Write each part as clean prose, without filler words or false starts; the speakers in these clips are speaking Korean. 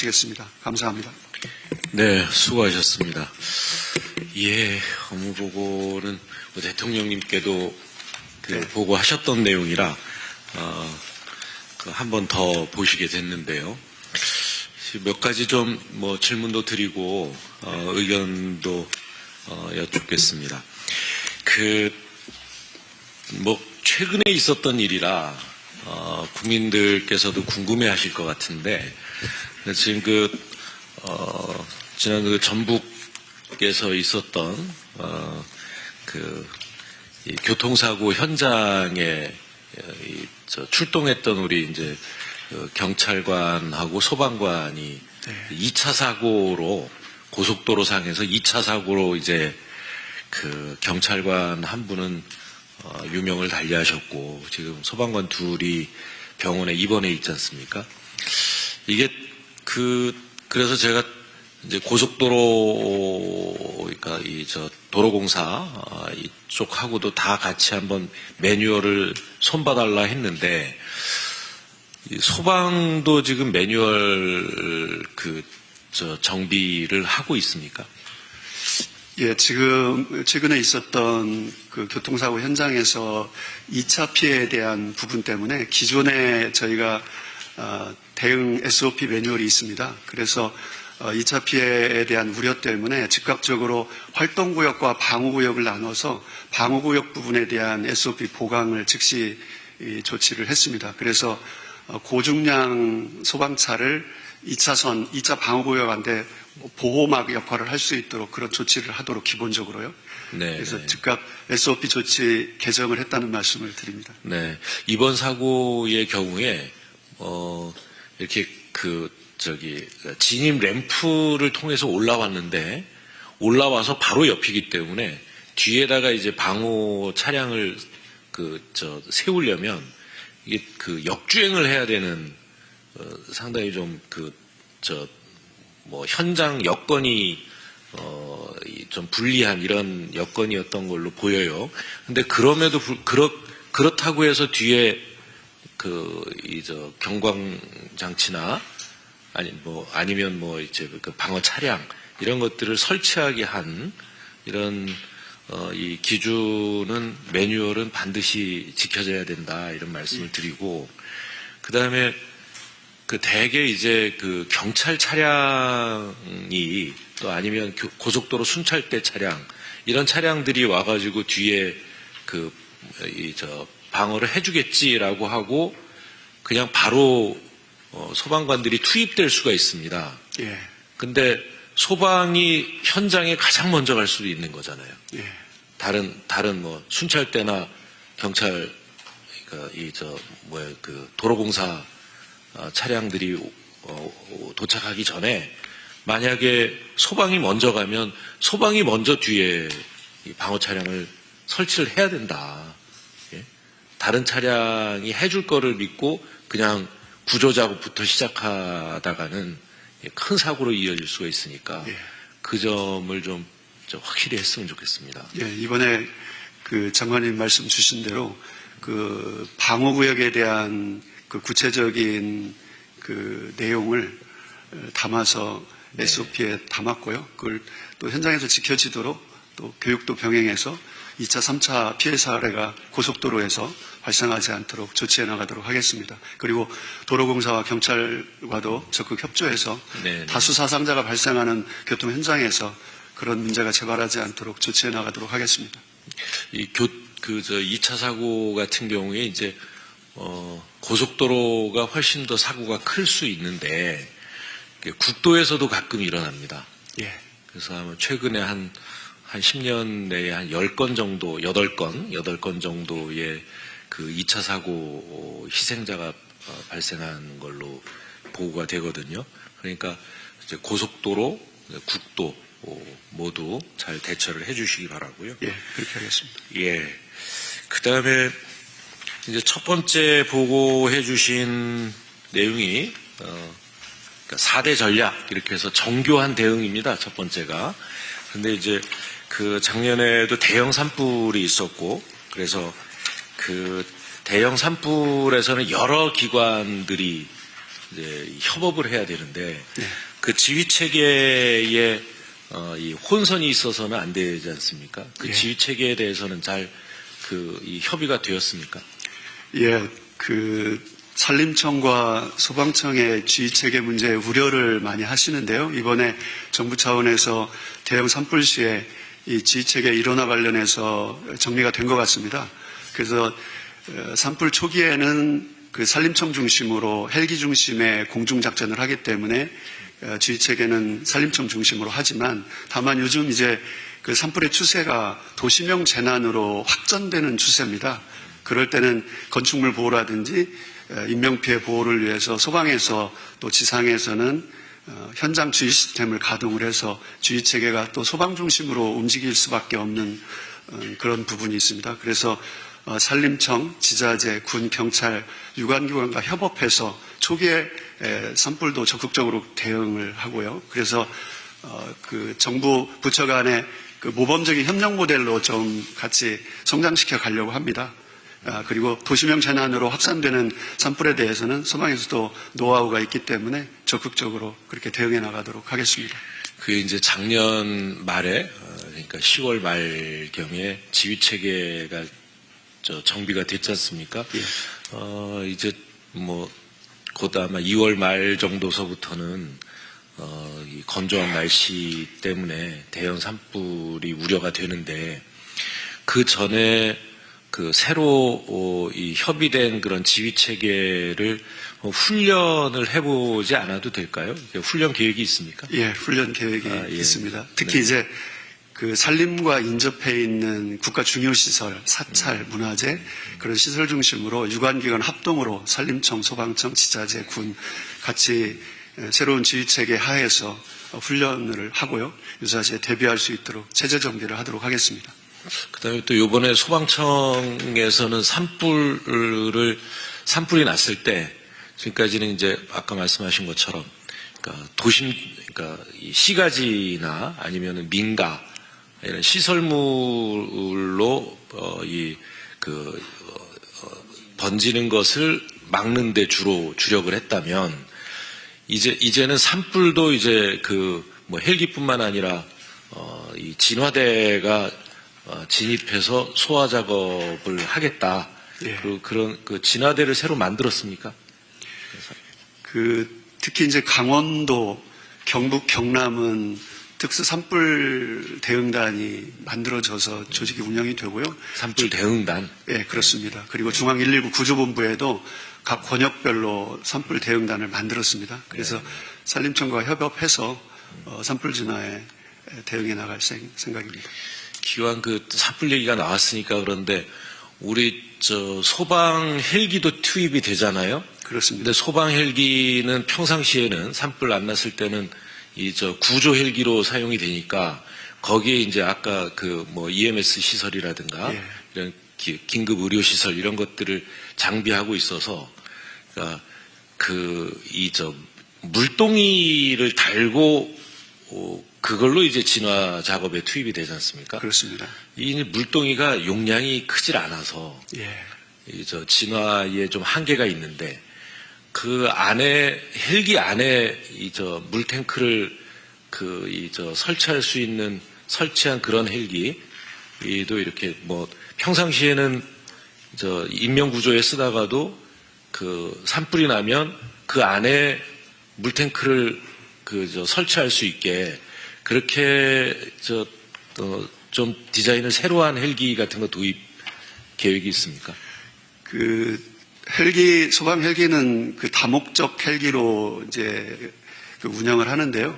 마치겠습니다. 감사합니다. 네, 수고하셨습니다. 예, 업무보고는 대통령님께도 보고하셨던 내용이라 한 번 더 보시게 됐는데요. 몇 가지 좀 질문도 드리고 의견도 여쭙겠습니다. 최근에 있었던 일이라 국민들께서도 궁금해하실 것 같은데 지금 지난 전북에서 있었던 이 교통사고 현장에 출동했던 우리 이제 경찰관하고 소방관이 2차 사고로 고속도로 상에서 2차 사고로 이제 경찰관 한 분은 유명을 달리하셨고 지금 소방관 둘이 병원에 입원해 있지 않습니까? 이게 그래서 제가 이제 고속도로 그러니까 도로공사 이쪽하고도 다 같이 한번 매뉴얼을 손봐달라 했는데 소방도 지금 매뉴얼 정비를 하고 있습니까? 예, 지금 최근에 있었던 교통사고 현장에서 2차 피해에 대한 부분 때문에 기존에 저희가 대응 SOP 매뉴얼이 있습니다. 그래서 2차 피해에 대한 우려 때문에 즉각적으로 활동구역과 방호구역을 나눠서 방호구역 부분에 대한 SOP 보강을 즉시 조치를 했습니다. 그래서 고중량 소방차를 2차선, 2차 방호구역한테 보호막 역할을 할 수 있도록 그런 조치를 하도록 기본적으로요. 네, 그래서 즉각 SOP 조치 개정을 했다는 말씀을 드립니다. 네, 이번 사고의 경우에 이렇게 진입 램프를 통해서 올라왔는데 올라와서 바로 옆이기 때문에 뒤에다가 이제 방호 차량을 세우려면 이게 역주행을 해야 되는 상당히 좀 현장 여건이 좀 불리한 이런 여건이었던 걸로 보여요. 근데 그럼에도 그렇다고 해서 뒤에 경광 장치나 아니면 이제 방어 차량 이런 것들을 설치하게 한 이런 이 기준은 매뉴얼은 반드시 지켜져야 된다 이런 말씀을 드리고 그다음에 대개 이제 경찰 차량이 또 아니면 고속도로 순찰대 차량 이런 차량들이 와가지고 뒤에 방어를 해주겠지라고 하고 그냥 바로 소방관들이 투입될 수가 있습니다. 예. 근데 소방이 현장에 가장 먼저 갈 수도 있는 거잖아요. 예. 다른 순찰대나 경찰 도로공사 차량들이 도착하기 전에 만약에 소방이 먼저 가면 소방이 먼저 뒤에 방어 차량을 설치를 해야 된다. 예? 다른 차량이 해줄 거를 믿고 그냥 구조 작업부터 시작하다가는 큰 사고로 이어질 수가 있으니까 예. 그 점을 좀 확실히 했으면 좋겠습니다. 예, 이번에 장관님 말씀 주신 대로 방호구역에 대한 구체적인 내용을 담아서 네. SOP에 담았고요. 그걸 또 현장에서 지켜지도록 또 교육도 병행해서 2차, 3차 피해 사례가 고속도로에서 발생하지 않도록 조치해 나가도록 하겠습니다. 그리고 도로공사와 경찰과도 적극 협조해서 네. 다수 사상자가 발생하는 교통 현장에서 그런 문제가 재발하지 않도록 조치해 나가도록 하겠습니다. 2차 사고 같은 경우에 이제 고속도로가 훨씬 더 사고가 클 수 있는데 국도에서도 가끔 일어납니다. 예. 그래서 아마 최근에 한 10년 내에 한 10건 정도, 8건 정도의 2차 사고 희생자가 발생한 걸로 보고가 되거든요. 그러니까 이제 고속도로, 국도 모두 잘 대처를 해 주시기 바라고요. 예, 그렇게 하겠습니다. 예. 그 다음에 이제 첫 번째 보고해 주신 내용이, 4대 전략, 이렇게 해서 정교한 대응입니다. 첫 번째가. 근데 이제 작년에도 대형 산불이 있었고, 그래서 대형 산불에서는 여러 기관들이 이제 협업을 해야 되는데 네. 그 지휘 체계에 이 혼선이 있어서는 안 되지 않습니까? 그 예. 지휘 체계에 대해서는 잘 이 협의가 되었습니까? 예, 그 산림청과 소방청의 지휘체계 문제에 우려를 많이 하시는데요. 이번에 정부 차원에서 대형 산불 시에 이 지휘체계 일원화 관련해서 정리가 된 것 같습니다. 그래서 산불 초기에는 그 산림청 중심으로 헬기 중심의 공중작전을 하기 때문에 지휘체계는 산림청 중심으로 하지만 다만 요즘 이제 그 산불의 추세가 도시명 재난으로 확전되는 추세입니다. 그럴 때는 건축물 보호라든지 인명피해 보호를 위해서 소방에서 또 지상에서는 현장 주의 시스템을 가동을 해서 주의 체계가 또 소방 중심으로 움직일 수밖에 없는 그런 부분이 있습니다. 그래서 산림청, 지자체, 군, 경찰, 유관기관과 협업해서 초기에 산불도 적극적으로 대응을 하고요. 그래서 그 정부 부처 간의 그 모범적인 협력 모델로 좀 같이 성장시켜 가려고 합니다. 그리고 도시명 재난으로 확산되는 산불에 대해서는 소방에서도 노하우가 있기 때문에 적극적으로 그렇게 대응해 나가도록 하겠습니다. 그 이제 작년 말에 그러니까 10월 말경에 지휘 체계가 정비가 됐지 않습니까? 예. 이제 뭐 곧 아마 2월 말 정도서부터는 이 건조한 날씨 때문에 대형 산불이 우려가 되는데 그 전에 그 새로 이 협의된 그런 지휘 체계를 훈련을 해보지 않아도 될까요? 훈련 계획이 있습니까? 예, 훈련 계획이 예. 있습니다. 특히 네. 이제 그 산림과 인접해 있는 국가 중요시설, 사찰, 문화재 그런 시설 중심으로 유관기관 합동으로 산림청, 소방청, 지자체, 군 같이 새로운 지휘체계 하에서 훈련을 하고요. 유사시에 대비할 수 있도록 체제 정비를 하도록 하겠습니다. 그다음에 또 이번에 소방청에서는 산불이 났을 때 지금까지는 이제 아까 말씀하신 것처럼 그러니까 그러니까 이 시가지나 아니면은 민가 이런 시설물로 번지는 것을 막는데 주로 주력을 했다면 이제는 산불도 이제 뭐 헬기뿐만 아니라 이 진화대가 진입해서 소화 작업을 하겠다. 예. 그런 진화대를 새로 만들었습니까? 특히 이제 강원도, 경북, 경남은 특수 산불 대응단이 만들어져서 조직이 운영이 되고요. 산불 대응단. 예, 그렇습니다. 그리고 중앙 119 구조본부에도 각 권역별로 산불 대응단을 만들었습니다. 그래서 산림청과 협업해서 산불 진화에 대응해 나갈 생각입니다. 기왕 산불 얘기가 나왔으니까 그런데 우리 소방 헬기도 투입이 되잖아요. 그렇습니다. 근데 소방 헬기는 평상시에는 산불 안 났을 때는 구조 헬기로 사용이 되니까 거기에 이제 아까 EMS 시설이라든가 예. 이런 긴급 의료 시설 이런 것들을 장비하고 있어서 그러니까 물동이를 달고 그걸로 이제 진화 작업에 투입이 되지 않습니까? 그렇습니다. 이 물동이가 용량이 크질 않아서 예. 진화에 좀 한계가 있는데 그 안에 헬기 안에 물탱크를 설치한 그런 헬기도 이렇게 평상시에는 인명구조에 쓰다가도 산불이 나면 그 안에 물탱크를 설치할 수 있게 그렇게 좀 디자인을 새로 한 헬기 같은 거 도입 계획이 있습니까? 소방 헬기는 다목적 헬기로 이제 운영을 하는데요.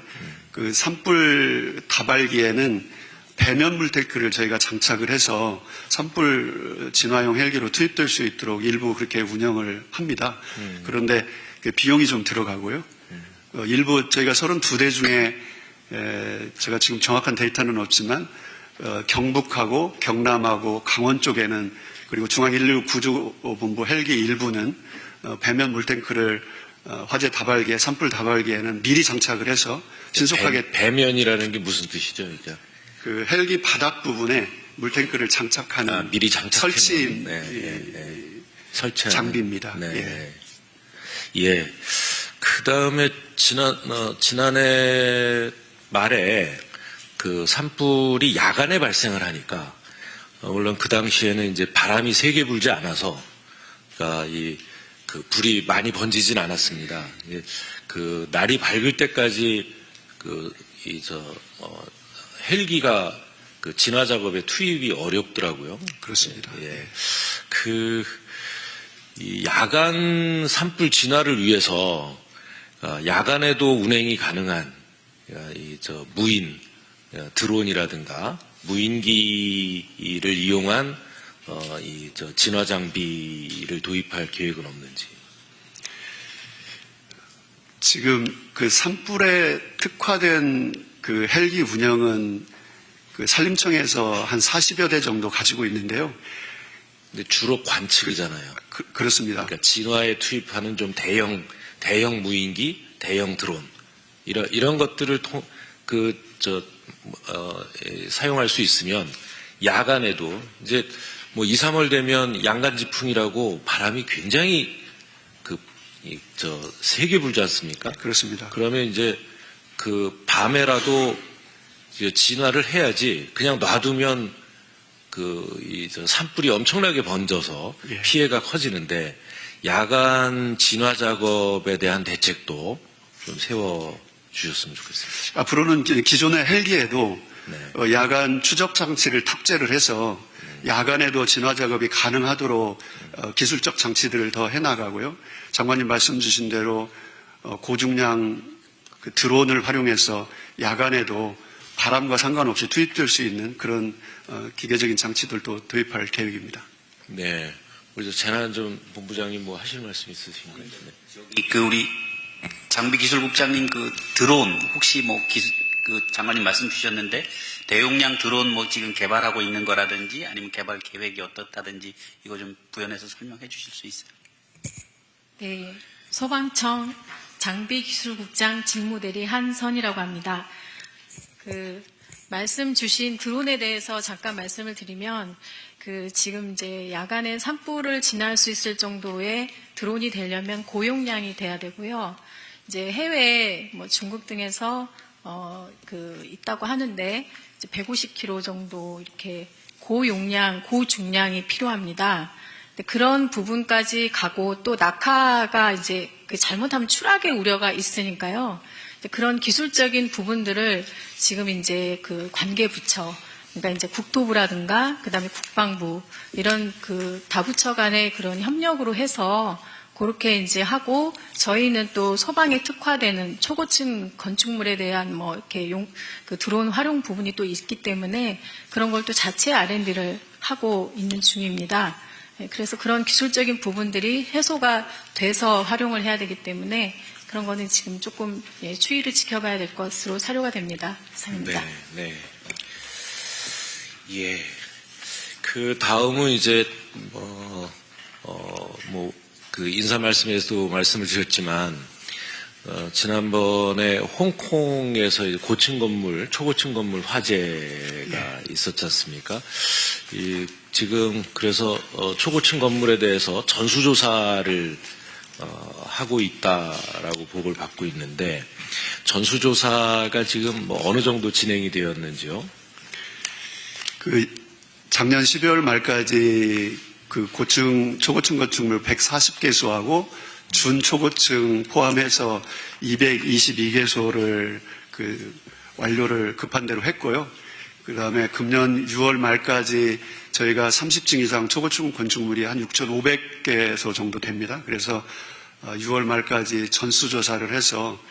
산불 다발기에는 배면 물탱크를 저희가 장착을 해서 산불 진화용 헬기로 투입될 수 있도록 일부 그렇게 운영을 합니다. 그런데 비용이 좀 들어가고요. 일부 저희가 32대 중에 제가 지금 정확한 데이터는 없지만 경북하고 경남하고 강원 쪽에는 그리고 중앙119 구조본부 헬기 일부는 배면 물탱크를 화재 다발기에 산불 다발기에는 미리 장착을 해서 신속하게 배면이라는 게 무슨 뜻이죠, 이게? 헬기 바닥 부분에 물탱크를 장착하는 미리 설치 설치하는 장비입니다. 네. 예. 그 다음에 지난해 말에 그 산불이 야간에 발생을 하니까 물론 그 당시에는 이제 바람이 세게 불지 않아서 그러니까 그 불이 많이 번지진 않았습니다. 그 날이 밝을 때까지 헬기가 그 진화 작업에 투입이 어렵더라고요. 그렇습니다. 예. 이 야간 산불 진화를 위해서 야간에도 운행이 가능한 무인 드론이라든가 무인기를 이용한 진화 장비를 도입할 계획은 없는지. 지금 그 산불에 특화된 그 헬기 운영은 그 산림청에서 한 40여 대 정도 가지고 있는데요. 근데 주로 관측이잖아요. 그렇습니다. 그러니까 진화에 투입하는 좀 대형 무인기, 대형 드론 이런 것들을 사용할 수 있으면 야간에도 이제 뭐 2, 3월 되면 양간지풍이라고 바람이 굉장히 세게 불지 않습니까? 그렇습니다. 그러면 이제 그 밤에라도 이제 진화를 해야지 그냥 놔두면 산불이 엄청나게 번져서 예. 피해가 커지는데 야간 진화 작업에 대한 대책도 좀 세워 주셨으면 좋겠습니다. 앞으로는 기존의 헬기에도 네. 야간 추적 장치를 탑재를 해서 야간에도 진화 작업이 가능하도록 기술적 장치들을 더 해나가고요. 장관님 말씀 주신 대로 고중량 그 드론을 활용해서 야간에도 바람과 상관없이 투입될 수 있는 그런 기계적인 장치들도 도입할 계획입니다. 네. 우리 재난좀 본부장님 뭐 하실 말씀 있으신가요? 네. 우리 장비기술국장님 그 드론 혹시 장관님 말씀 주셨는데 대용량 드론 지금 개발하고 있는 거라든지 아니면 개발 계획이 어떻다든지 이거 좀 부연해서 설명해 주실 수 있어요? 네, 소방청 장비기술국장 직무대리 한선이라고 합니다. 말씀 주신 드론에 대해서 잠깐 말씀을 드리면 지금 이제 야간에 산불을 진화할 수 있을 정도의 드론이 되려면 고용량이 돼야 되고요. 이제 해외 중국 등에서 있다고 하는데 이제 150kg 정도 이렇게 고용량, 고중량이 필요합니다. 그런 부분까지 가고 또 낙하가 이제 잘못하면 추락의 우려가 있으니까요. 그런 기술적인 부분들을 지금 이제 관계 부처, 그러니까 이제 국토부라든가 그다음에 국방부 이런 다부처 간의 그런 협력으로 해서 그렇게 이제 하고 저희는 또 소방에 특화되는 초고층 건축물에 대한 이렇게 드론 활용 부분이 또 있기 때문에 그런 걸 또 자체 R&D를 하고 있는 중입니다. 그래서 그런 기술적인 부분들이 해소가 돼서 활용을 해야 되기 때문에 그런 거는 지금 조금 추이를 지켜봐야 될 것으로 사료가 됩니다. 이상입니다. 네. 예. 그 다음은 이제 인사 말씀에서도 말씀을 드렸지만 지난번에 홍콩에서 고층 건물, 초고층 건물 화재가 있었지 않습니까? 지금 그래서 초고층 건물에 대해서 전수조사를 하고 있다라고 보고를 받고 있는데 전수조사가 지금 어느 정도 진행이 되었는지요? 작년 12월 말까지 초고층 건축물 140개소하고 준초고층 포함해서 222개소를 완료를 급한 대로 했고요. 그 다음에 금년 6월 말까지 저희가 30층 이상 초고층 건축물이 한 6,500개소 정도 됩니다. 그래서 6월 말까지 전수조사를 해서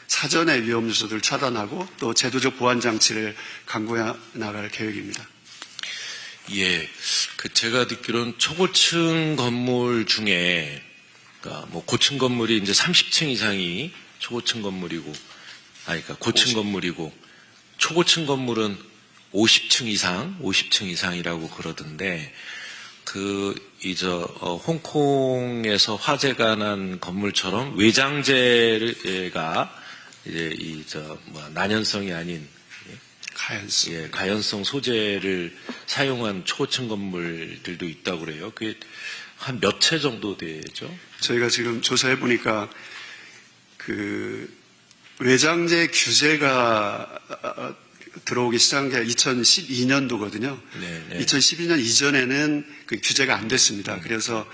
사전에 위험 요소들을 차단하고 또 제도적 보완 장치를 강구해 나갈 계획입니다. 예, 제가 듣기로는 초고층 건물 중에 그러니까 고층 건물이 이제 30층 이상이 초고층 건물이고, 그러니까 고층 건물이고 초고층 건물은 50층 이상이라고 그러던데 홍콩에서 화재가 난 건물처럼 외장재가 이제 난연성이 아닌 가연성 소재를 사용한 초고층 건물들도 있다고 그래요. 그게 한 몇 채 정도 되죠? 저희가 지금 조사해 보니까 그 외장재 규제가 들어오기 시작한 게 2012년도거든요. 네, 네. 2012년 이전에는 그 규제가 안 됐습니다. 그래서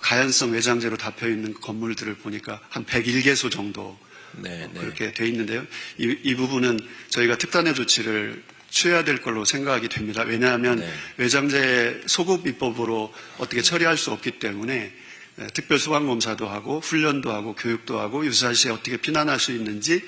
가연성 외장재로 닫혀 있는 건물들을 보니까 한 101개소 정도 네, 네. 그렇게 돼 있는데요. 이 부분은 저희가 특단의 조치를 취해야 될 걸로 생각이 됩니다. 왜냐하면 네. 외장재 소급 입법으로 어떻게 처리할 수 없기 때문에 특별 소방검사도 하고 훈련도 하고 교육도 하고 유사시에 어떻게 피난할 수 있는지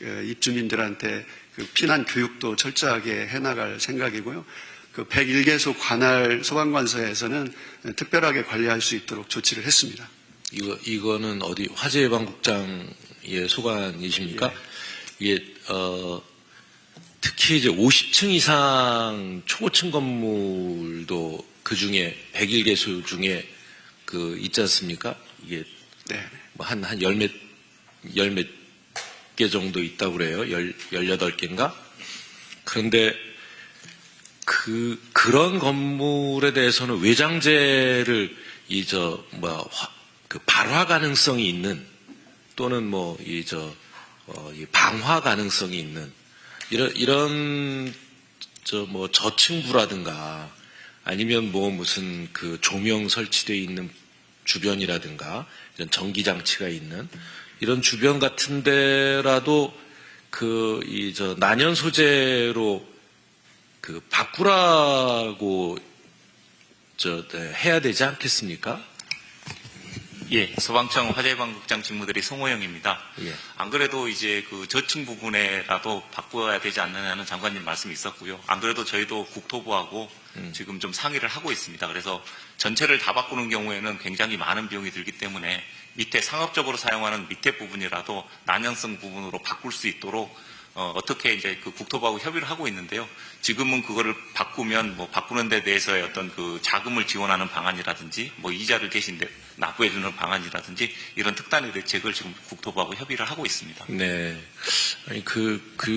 입주민들한테 그 피난 교육도 철저하게 해나갈 생각이고요. 그 101개소 관할 소방관서에서는 특별하게 관리할 수 있도록 조치를 했습니다. 이거는 어디 화재예방국장의 소관이십니까? 이게 특히 이제 50층 이상 초고층 건물도 그 중에 101개소 중에 그 있지 않습니까? 이게 네. 뭐 한 열 몇 개 정도 있다고 그래요. 18개인가? 그런데 그런 건물에 대해서는 외장재를 그 발화 가능성이 있는 또는 이 방화 가능성이 있는 이런 저층부라든가 아니면 무슨 그 조명 설치되어 있는 주변이라든가 이런 전기 장치가 있는 이런 주변 같은 데라도 난연 소재로 바꾸라고 해야 되지 않겠습니까? 예, 소방청 화재예방국장 직무대리 송호영입니다. 예. 안 그래도 이제 그 저층 부분에라도 바꿔야 되지 않느냐는 장관님 말씀이 있었고요. 안 그래도 저희도 국토부하고 지금 좀 상의를 하고 있습니다. 그래서 전체를 다 바꾸는 경우에는 굉장히 많은 비용이 들기 때문에 밑에 상업적으로 사용하는 밑에 부분이라도 난연성 부분으로 바꿀 수 있도록 어떻게 이제 그 국토부하고 협의를 하고 있는데요. 지금은 그거를 바꾸면 바꾸는 데 대해서의 어떤 그 자금을 지원하는 방안이라든지 이자를 대신 납부해주는 방안이라든지 이런 특단의 대책을 지금 국토부하고 협의를 하고 있습니다. 네. 아니,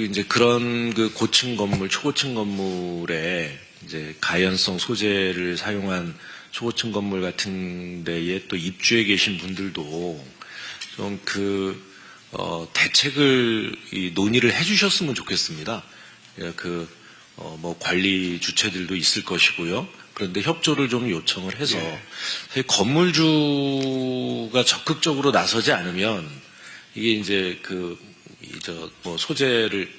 이제 그런 고층 건물, 초고층 건물에 이제 가연성 소재를 사용한 초고층 건물 같은 데에 또 입주해 계신 분들도 좀 대책을 논의를 해주셨으면 좋겠습니다. 관리 주체들도 있을 것이고요. 그런데 협조를 좀 요청을 해서 건물주가 적극적으로 나서지 않으면 이게 이제 소재를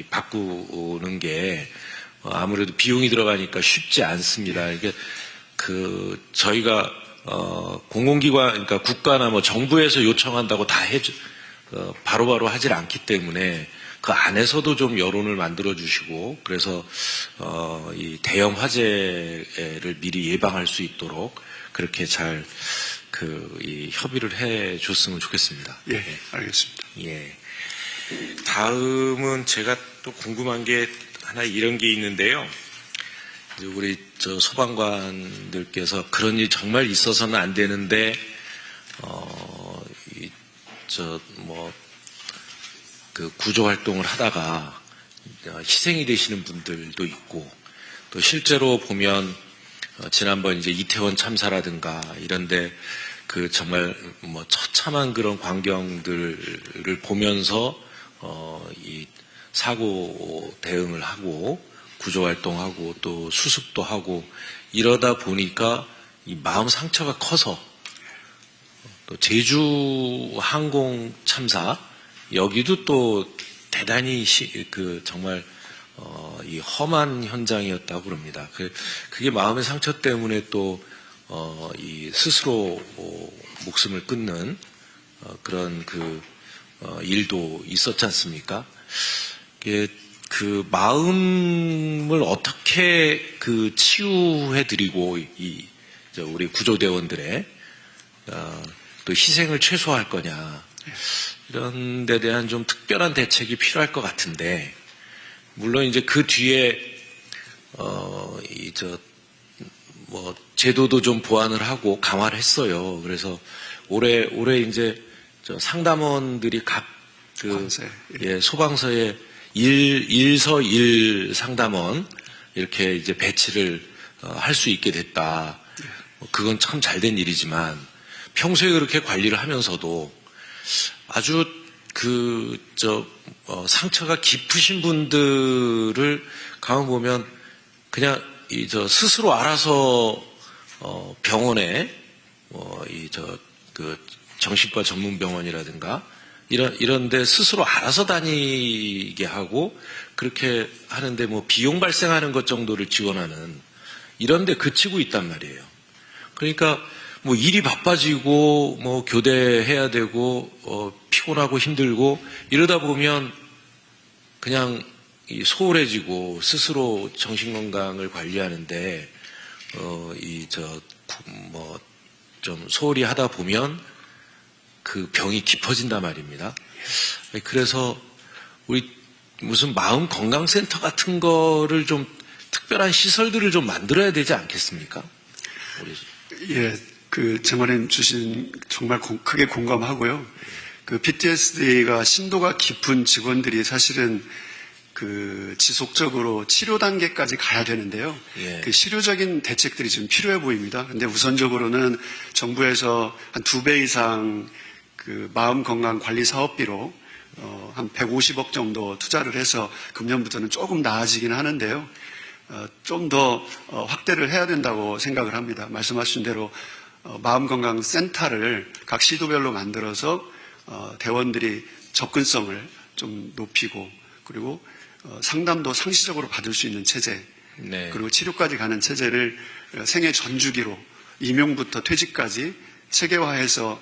바꾸는 게 아무래도 비용이 들어가니까 쉽지 않습니다. 이게 저희가 공공기관, 그러니까 국가나 정부에서 요청한다고 다 바로바로 하질 않기 때문에 그 안에서도 좀 여론을 만들어 주시고 그래서 이 대형 화재를 미리 예방할 수 있도록 그렇게 잘 이 협의를 해 줬으면 좋겠습니다. 예, 알겠습니다. 예. 다음은 제가 또 궁금한 게 하나 이런 게 있는데요. 이제 우리 소방관들께서 그런 일이 정말 있어서는 안 되는데 구조 활동을 하다가 희생이 되시는 분들도 있고 또 실제로 보면 지난번 이제 이태원 참사라든가 이런데 정말 처참한 그런 광경들을 보면서 이 사고 대응을 하고 구조 활동하고 또 수습도 하고 이러다 보니까 이 마음 상처가 커서 또 제주 항공 참사 여기도 또 대단히 정말 이 험한 현장이었다고 그럽니다. 그게 마음의 상처 때문에 또 이 스스로 목숨을 끊는 그런 일도 있었지 않습니까? 그 마음을 어떻게 치유해드리고 우리 구조대원들의 또 희생을 최소화할 거냐 이런 데 대한 좀 특별한 대책이 필요할 것 같은데 물론 이제 그 뒤에 제도도 좀 보완을 하고 강화를 했어요. 그래서 올해 이제 상담원들이 각 소방서에 일서 일 상담원 이렇게 이제 배치를 할 수 있게 됐다. 그건 참 잘된 일이지만 평소에 그렇게 관리를 하면서도 아주 상처가 깊으신 분들을 가만 보면 그냥 스스로 알아서 병원에 정신과 전문 병원이라든가 이런데 스스로 알아서 다니게 하고 그렇게 하는데 뭐 비용 발생하는 것 정도를 지원하는 이런데 그치고 있단 말이에요. 그러니까 뭐 일이 바빠지고 뭐 교대해야 되고 피곤하고 힘들고 이러다 보면 그냥 소홀해지고 스스로 정신 건강을 관리하는데 좀 소홀히 하다 보면 그 병이 깊어진단 말입니다. 그래서 우리 무슨 마음 건강센터 같은 거를 좀 특별한 시설들을 좀 만들어야 되지 않겠습니까? 예, 장관님 주신 정말 크게 공감하고요. PTSD가 심도가 깊은 직원들이 사실은 지속적으로 치료 단계까지 가야 되는데요. 예. 실효적인 대책들이 좀 필요해 보입니다. 근데 우선적으로는 정부에서 한 2배 이상 마음 건강 관리 사업비로 한 150억 정도 투자를 해서 금년부터는 조금 나아지긴 하는데요. 좀 더 확대를 해야 된다고 생각을 합니다. 말씀하신 대로 마음건강센터를 각 시도별로 만들어서 대원들이 접근성을 좀 높이고 그리고 상담도 상시적으로 받을 수 있는 체제 네. 그리고 치료까지 가는 체제를 생애 전주기로 임용부터 퇴직까지 체계화해서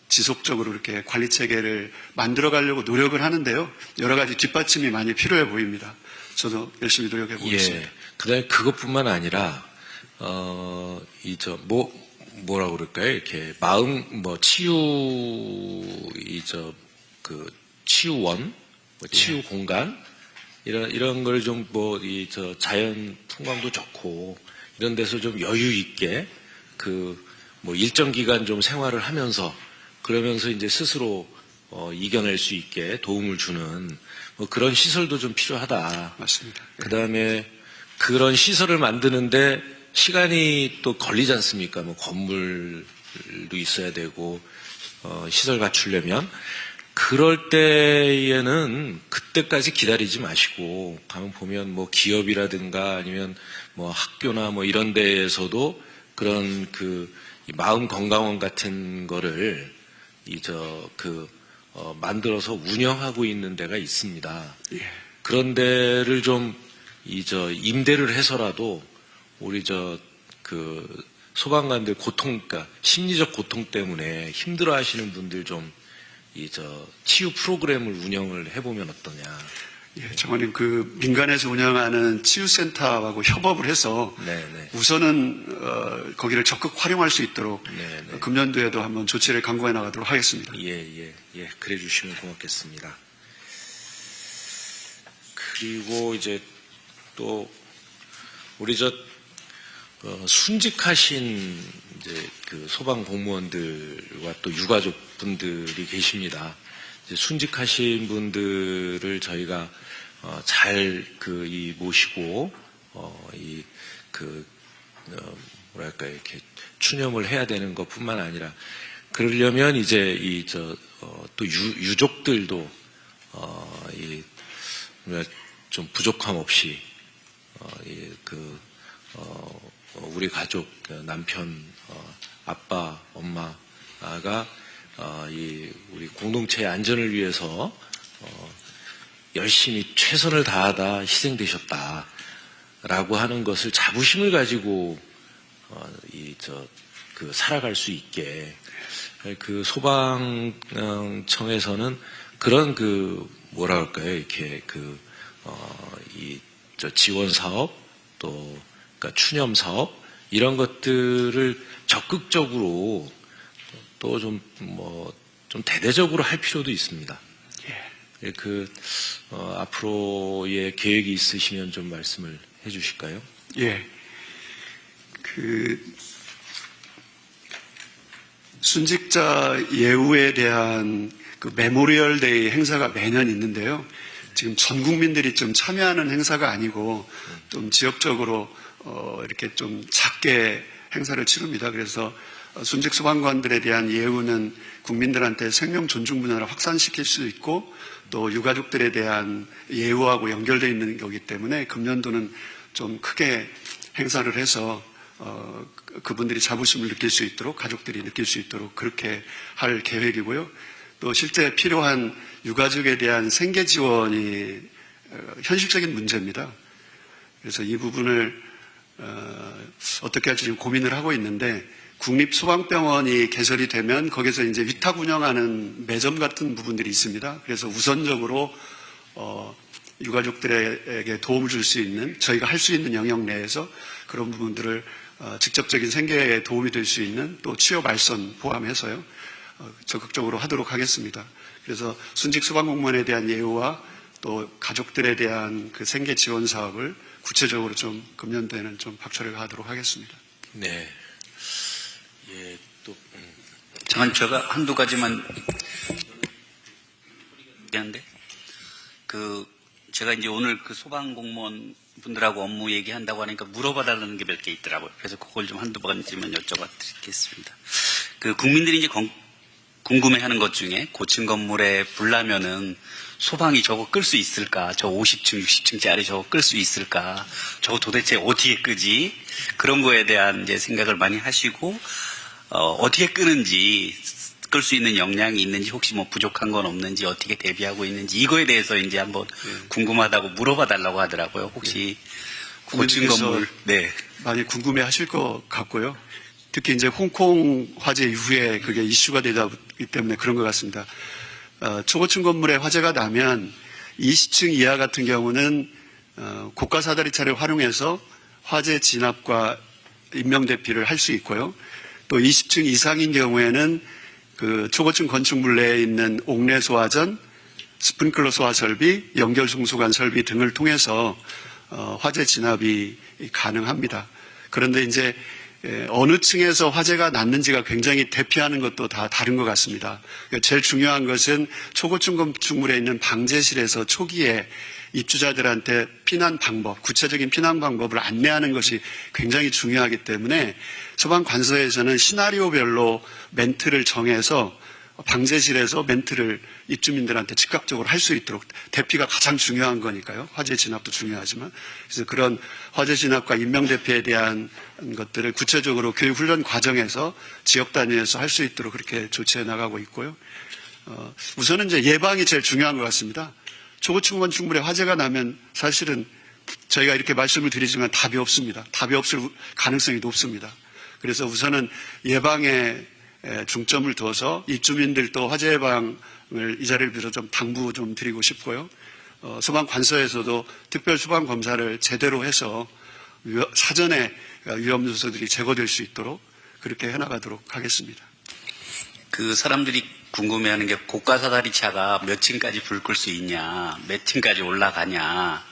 지속적으로 이렇게 관리 체계를 만들어 가려고 노력을 하는데요. 여러 가지 뒷받침이 많이 필요해 보입니다. 저도 열심히 노력해 보겠습니다. 예. 그다음에 그것뿐만 아니라 뭐라고 그럴까요? 이렇게 마음 치유원, 치유 공간 이런 걸 좀 자연 풍광도 좋고 이런 데서 좀 여유 있게 일정 기간 좀 생활을 하면서 그러면서 이제 스스로 이겨낼 수 있게 도움을 주는 그런 시설도 좀 필요하다. 맞습니다. 그다음에 그런 시설을 만드는데 시간이 또 걸리지 않습니까? 건물도 있어야 되고 시설 갖추려면 그럴 때에는 그때까지 기다리지 마시고 가면 보면 기업이라든가 아니면 학교나 이런 데에서도 그런 마음 건강원 같은 거를 만들어서 운영하고 있는 데가 있습니다. 예. 그런 데를 좀 임대를 해서라도 우리 소방관들 그러니까 심리적 고통 때문에 힘들어 하시는 분들 좀 치유 프로그램을 운영을 해보면 어떠냐. 예, 장관님, 민간에서 운영하는 치유센터하고 협업을 해서 네네. 우선은 거기를 적극 활용할 수 있도록 네네. 금년도에도 한번 조치를 강구해 나가도록 하겠습니다. 예. 그래 주시면 고맙겠습니다. 그리고 이제 또 우리 순직하신 이제 소방 공무원들과 또 유가족분들이 계십니다. 이제 순직하신 분들을 저희가 잘 모시고 이렇게 추념을 해야 되는 것뿐만 아니라 그러려면 이제 또 유족들도 좀 부족함 없이 우리 가족 남편 아빠 엄마가 우리 공동체의 안전을 위해서 열심히 최선을 다하다 희생되셨다라고 하는 것을 자부심을 가지고 살아갈 수 있게 소방청에서는 그런 뭐라 할까요? 이렇게 지원 사업 또 그러니까 추념 사업 이런 것들을 적극적으로 또 좀 대대적으로 할 필요도 있습니다. 예. 앞으로의 계획이 있으시면 좀 말씀을 해주실까요? 예. 순직자 예우에 대한 메모리얼 데이 행사가 매년 있는데요. 지금 전 국민들이 좀 참여하는 행사가 아니고 좀 지역적으로 이렇게 좀 작게 행사를 치릅니다. 그래서 순직 소방관들에 대한 예우는 국민들한테 생명 존중 문화를 확산시킬 수 있고 또 유가족들에 대한 예우하고 연결되어 있는 거기 때문에 금년도는 좀 크게 행사를 해서 그분들이 자부심을 느낄 수 있도록 가족들이 느낄 수 있도록 그렇게 할 계획이고요. 또 실제 필요한 유가족에 대한 생계 지원이 현실적인 문제입니다. 그래서 이 부분을 어떻게 할지 지금 고민을 하고 있는데 국립소방병원이 개설이 되면 거기서 이제 위탁 운영하는 매점 같은 부분들이 있습니다. 그래서 우선적으로 유가족들에게 도움을 줄 수 있는 저희가 할 수 있는 영역 내에서 그런 부분들을 직접적인 생계에 도움이 될 수 있는 또 취업 알선 포함해서요 적극적으로 하도록 하겠습니다. 그래서 순직 소방공무원에 대한 예우와 또 가족들에 대한 그 생계 지원 사업을 구체적으로 좀 금년도에는 좀 박차를 가하도록 하겠습니다. 네. 예, 또 잠깐 제가 한두 가지만 미안한데 제가 이제 오늘 그 소방공무원 분들하고 업무 얘기한다고 하니까 물어봐달라는 게 몇 개 있더라고요. 그래서 그걸 좀 한두 가지만 여쭤봐 드리겠습니다. 국민들이 이제 궁금해하는 것 중에 고층 건물에 불 나면은 소방이 저거 끌 수 있을까? 저 50층, 60층짜리 저거 끌 수 있을까? 저거 도대체 어떻게 끄지? 그런 거에 대한 이제 생각을 많이 하시고 어떻게 끄는지 끌 수 있는 역량이 있는지 혹시 뭐 부족한 건 없는지 어떻게 대비하고 있는지 이거에 대해서 이제 한번 궁금하다고 물어봐 달라고 하더라고요. 혹시 고층 건물 많이 궁금해하실 것 같고요. 특히 이제 홍콩 화재 이후에 그게 이슈가 되다 보기 때문에 그런 것 같습니다. 초고층 건물에 화재가 나면 20층 이하 같은 경우는 고가 사다리차를 활용해서 화재 진압과 인명 대피를 할 수 있고요. 또 20층 이상인 경우에는 그 초고층 건축물 내에 있는 옥내 소화전, 스프링클러 소화 설비, 연결 송수관 설비 등을 통해서 화재 진압이 가능합니다. 그런데 이제 어느 층에서 화재가 났는지가 굉장히 대피하는 것도 다 다른 것 같습니다. 제일 중요한 것은 초고층 건축물에 있는 방제실에서 초기에 입주자들한테 피난 방법, 구체적인 피난 방법을 안내하는 것이 굉장히 중요하기 때문에 소방관서에서는 시나리오별로 멘트를 정해서 방제실에서 멘트를 입주민들한테 즉각적으로 할 수 있도록 대피가 가장 중요한 거니까요. 화재 진압도 중요하지만 그래서 그런 화재 진압과 인명 대피에 대한 것들을 구체적으로 교육 훈련 과정에서 지역 단위에서 할 수 있도록 그렇게 조치해 나가고 있고요. 우선은 이제 예방이 제일 중요한 것 같습니다. 초고층 건축물에 화재가 나면 사실은 저희가 이렇게 말씀을 드리지만 답이 없습니다. 답이 없을 가능성이 높습니다. 그래서 우선은 예방에 중점을 둬서 입주민들도 화재 예방을 이 자리를 빌어 좀 당부 좀 드리고 싶고요. 소방관서에서도 특별 소방 검사를 제대로 해서 사전에 위험 요소들이 제거될 수 있도록 그렇게 해나가도록 하겠습니다. 사람들이 궁금해하는 게 고가 사다리차가 몇 층까지 불 끌 수 있냐, 몇 층까지 올라가냐,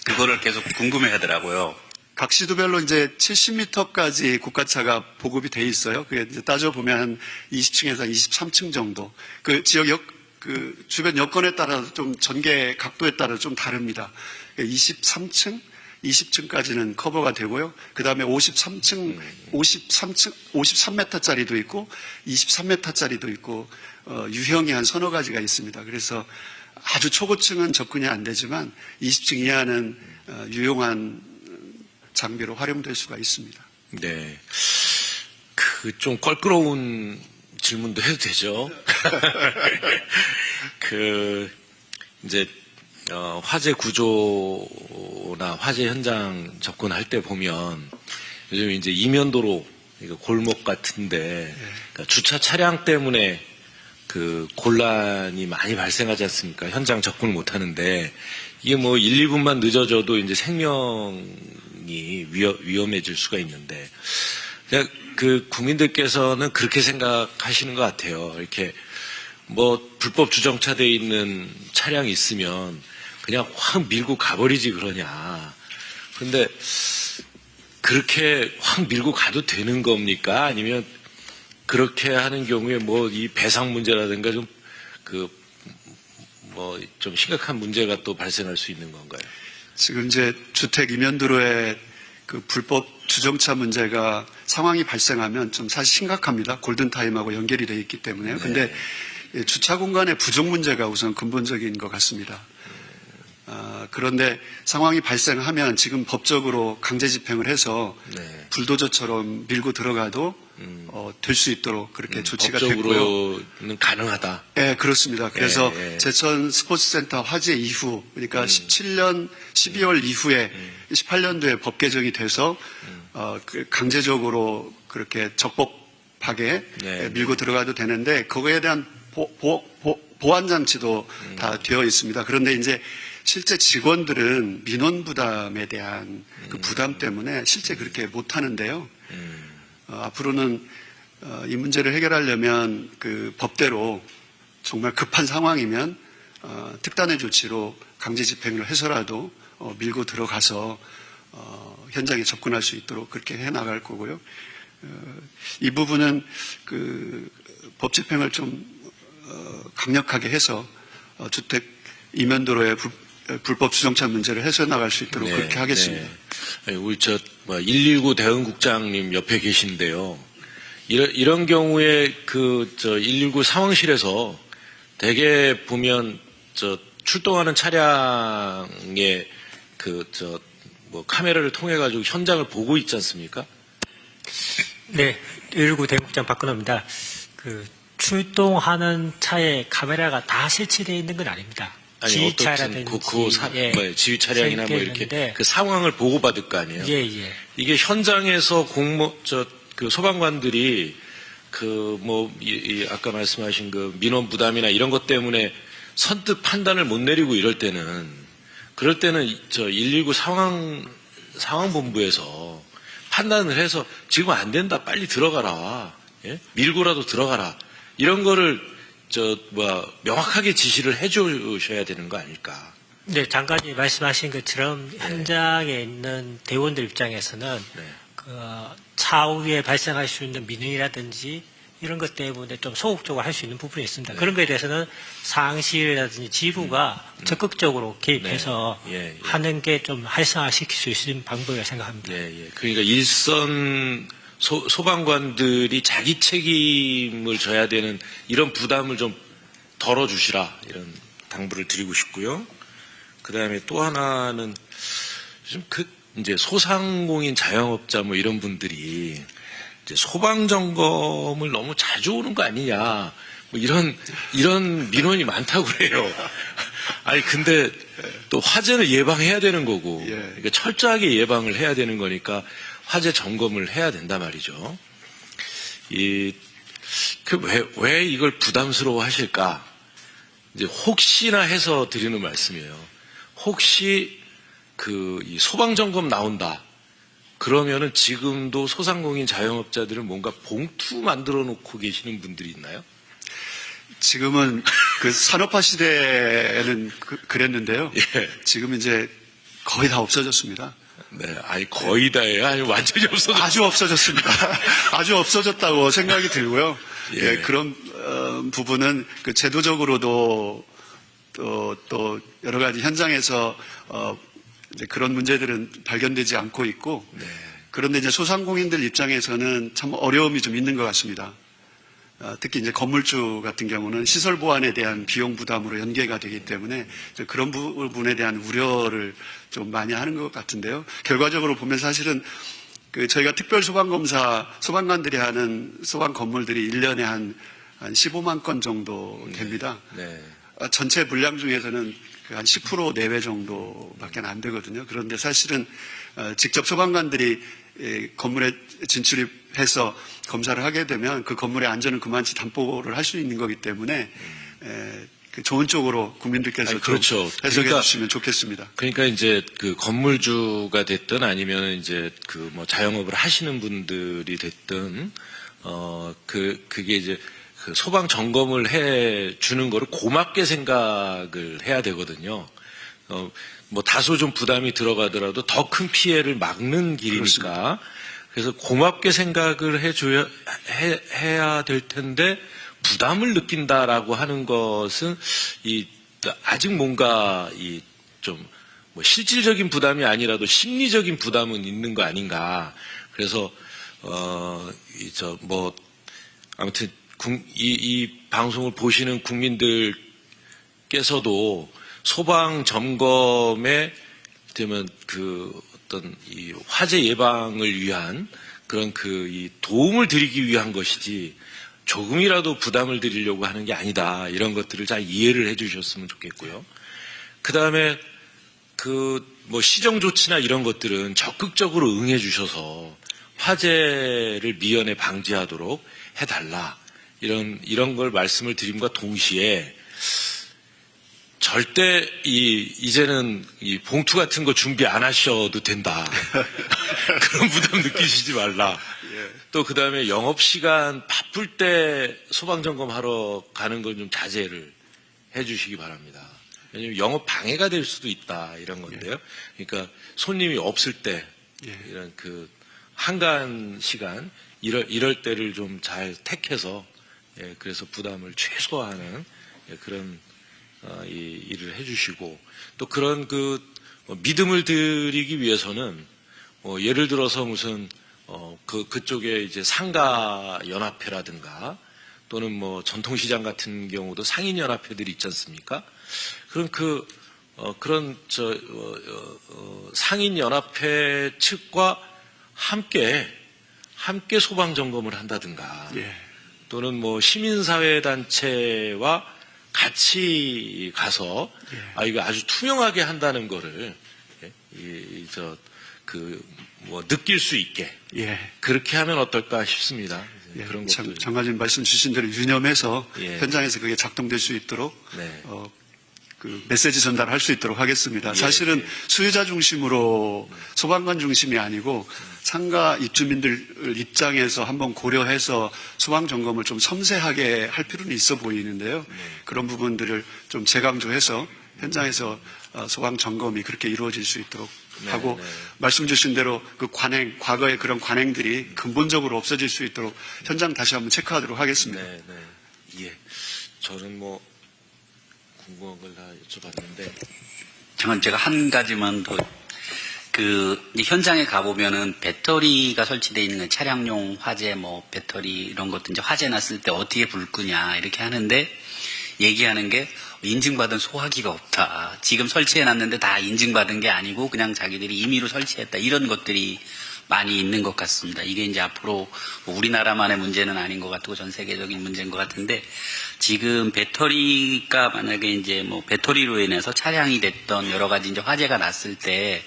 그거를 계속 궁금해하더라고요. 각 시도별로 이제 70m까지 고가차가 보급이 돼 있어요. 그게 이제 따져보면 한 20층에서 23층 정도. 그 지역 그 주변 여건에 따라서 좀 전개 각도에 따라 좀 다릅니다. 23층, 20층까지는 커버가 되고요. 그 다음에 53m짜리도 있고 23m짜리도 있고 유형이 한 서너 가지가 있습니다. 그래서 아주 초고층은 접근이 안 되지만 20층 이하는 유용한 장비로 활용될 수가 있습니다. 네. 좀 껄끄러운 질문도 해도 되죠? 이제, 화재 구조나 화재 현장 접근할 때 보면 요즘 이제 이면도로 골목 같은데 그러니까 주차 차량 때문에 곤란이 많이 발생하지 않습니까? 현장 접근을 못 하는데 이게 뭐 1, 2분만 늦어져도 이제 생명이 위험해질 수가 있는데 국민들께서는 그렇게 생각하시는 것 같아요. 이렇게 뭐 불법 주정차되어 있는 차량이 있으면 그냥 확 밀고 가버리지 그러냐. 그런데 그렇게 확 밀고 가도 되는 겁니까? 아니면 그렇게 하는 경우에 뭐 이 배상 문제라든가 좀 좀 심각한 문제가 또 발생할 수 있는 건가요? 지금 이제 주택 이면도로에 그 불법 주정차 문제가 상황이 발생하면 좀 사실 심각합니다. 골든타임하고 연결이 되어 있기 때문에요. 근데 주차 공간의 부족 문제가 우선 근본적인 것 같습니다. 그런데 상황이 발생하면 지금 법적으로 강제 집행을 해서 네. 불도저처럼 밀고 들어가도 될 수 있도록 그렇게 조치가 됐고요. 법적으로는 가능하다. 네, 그렇습니다. 그래서 예. 제천 스포츠센터 화재 이후, 그러니까 17년 12월 이후에 18년도에 법 개정이 돼서 강제적으로 그렇게 적법하게 네. 밀고 들어가도 되는데 그거에 대한 보안 장치도 다 되어 있습니다. 그런데 이제 실제 직원들은 민원 부담에 대한 그 부담 때문에 실제 그렇게 못 하는데요. 앞으로는 이 문제를 해결하려면 그 법대로 정말 급한 상황이면 특단의 조치로 강제 집행을 해서라도 밀고 들어가서 현장에 접근할 수 있도록 그렇게 해 나갈 거고요. 이 부분은 그 법 집행을 좀 강력하게 해서 주택 이면도로의 불법 주정차 문제를 해소 나갈 수 있도록 그렇게 하겠습니다. 네. 우리 119 대응국장님 옆에 계신데요. 이런 경우에 119 상황실에서 대개 보면 출동하는 차량의 카메라를 통해 가지고 현장을 보고 있지 않습니까? 네, 119 대국장 박근호입니다. 출동하는 차에 카메라가 다 설치되어 있는 건 아닙니다. 아니, 지휘차라든지 지휘 차량이나 뭐 이렇게 그 상황을 보고받을 거 아니에요. 예. 이게 현장에서 소방관들이 아까 말씀하신 그 민원 부담이나 이런 것 때문에 선뜻 판단을 못 내리고 그럴 때는 119 상황본부에서 판단을 해서 지금 안 된다, 빨리 들어가라, 예? 밀고라도 들어가라, 이런 거를 명확하게 지시를 해주셔야 되는 거 아닐까? 네, 장관님 말씀하신 것처럼 현장에 있는 대원들 입장에서는 차후에 발생할 수 있는 민원이라든지 이런 것 때문에 좀 소극적으로 할 수 있는 부분이 있습니다. 그런 거에 대해서는 상실이라든지 지부가 적극적으로 개입해서 하는 게 좀 활성화시킬 수 있는 방법이라고 생각합니다. 그러니까 일선 소방관들이 자기 책임을 져야 되는 이런 부담을 좀 덜어주시라, 이런 당부를 드리고 싶고요. 그 다음에 또 하나는 이제 소상공인 자영업자 뭐 이런 분들이 이제 소방 점검을 너무 자주 오는 거 아니냐, 뭐 이런 민원이 많다고 그래요. 아니 근데 또 화재를 예방해야 되는 거고, 그러니까 철저하게 예방을 해야 되는 거니까 화재 점검을 해야 된단 말이죠. 왜 이걸 부담스러워 하실까? 이제 혹시나 해서 드리는 말씀이에요. 혹시 이 소방 점검 나온다, 그러면은 지금도 소상공인 자영업자들은 뭔가 봉투 만들어 놓고 계시는 분들이 있나요? 지금은 그 산업화 시대에는 그랬는데요. 지금 이제 거의 다 없어졌습니다. 네, 아니 거의 다예요. 아니 완전히 없어졌어요. 아주 없어졌습니다. 아주 없어졌다고 생각이 들고요. 그런 부분은 그 제도적으로도 또 여러 가지 현장에서 이제 그런 문제들은 발견되지 않고 있고, 그런데 이제 소상공인들 입장에서는 참 어려움이 좀 있는 것 같습니다. 특히 이제 건물주 같은 경우는 시설 보안에 대한 비용 부담으로 연계가 되기 때문에 그런 부분에 대한 우려를 좀 많이 하는 것 같은데요. 결과적으로 보면 사실은 저희가 특별 소방검사, 소방관들이 하는 소방 건물들이 1년에 한 15만 건 정도 됩니다. 전체 분량 중에서는 한 10% 내외 정도밖에 안 되거든요. 그런데 사실은 직접 소방관들이 건물에 진출해서 검사를 하게 되면 그 건물의 안전은 그만치 담보를 할 수 있는 거기 때문에 좋은 쪽으로 국민들께서 그렇죠. 해석해 주시면 좋겠습니다. 그러니까 이제 그 건물주가 됐든 아니면 이제 자영업을 하시는 분들이 됐든 그게 이제 그 소방 점검을 해 주는 거를 고맙게 생각을 해야 되거든요. 다소 좀 부담이 들어가더라도 더 큰 피해를 막는 길이니까. 그렇습니다. 그래서 고맙게 생각을 해야 될 텐데 부담을 느낀다라고 하는 것은 아직 뭔가 좀 실질적인 부담이 아니라도 심리적인 부담은 있는 거 아닌가. 그래서 아무튼 이 방송을 보시는 국민들께서도 소방 점검에 되면 그 어떤 이 화재 예방을 위한 그런 이 도움을 드리기 위한 것이지 조금이라도 부담을 드리려고 하는 게 아니다. 이런 것들을 잘 이해를 해 주셨으면 좋겠고요. 그 다음에 시정 조치나 이런 것들은 적극적으로 응해 주셔서 화재를 미연에 방지하도록 해달라. 이런 걸 말씀을 드림과 동시에 절대 이제는 이 봉투 같은 거 준비 안 하셔도 된다. 그런 부담 느끼시지 말라. 또 그 다음에 영업시간 바쁠 때 소방점검하러 가는 건 좀 자제를 해 주시기 바랍니다. 왜냐면 영업 방해가 될 수도 있다. 이런 건데요. 그러니까 손님이 없을 때 이런 한간 시간 이럴 때를 좀 잘 택해서 그래서 부담을 최소화하는 그런 이 일을 해주시고 또 그런 믿음을 드리기 위해서는 예를 들어서 무슨 그쪽에 이제 상가 연합회라든가 또는 전통시장 같은 경우도 상인 연합회들이 있지 않습니까? 그런 상인 연합회 측과 함께 소방 점검을 한다든가 또는 시민사회 단체와 같이 가서 이거 아주 투명하게 한다는 거를 느낄 수 있게 그렇게 하면 어떨까 싶습니다. 그런 것들. 장관님 말씀 주신 대로 유념해서 현장에서 그게 작동될 수 있도록 메시지 전달할 수 있도록 하겠습니다. 사실은 수요자 중심으로 소방관 중심이 아니고 상가 입주민들 입장에서 한번 고려해서 소방 점검을 좀 섬세하게 할 필요는 있어 보이는데요. 그런 부분들을 좀 재강조해서 현장에서 소방 점검이 그렇게 이루어질 수 있도록 하고 말씀 주신 대로 과거의 그런 관행들이 근본적으로 없어질 수 있도록 현장 다시 한번 체크하도록 하겠습니다. 저는 궁금한 걸 다 여쭤봤는데. 잠깐 제가 한 가지만 더, 현장에 가보면은 배터리가 설치되어 있는 차량용 화재, 배터리 이런 것도 이제 화재 났을 때 어떻게 불 끄냐 이렇게 하는데 얘기하는 게 인증받은 소화기가 없다. 지금 설치해놨는데 다 인증받은 게 아니고 그냥 자기들이 임의로 설치했다. 이런 것들이 많이 있는 것 같습니다. 이게 이제 앞으로 우리나라만의 문제는 아닌 것 같고 전 세계적인 문제인 것 같은데 지금 배터리가 만약에 이제 배터리로 인해서 차량이 됐던 여러 가지 이제 화재가 났을 때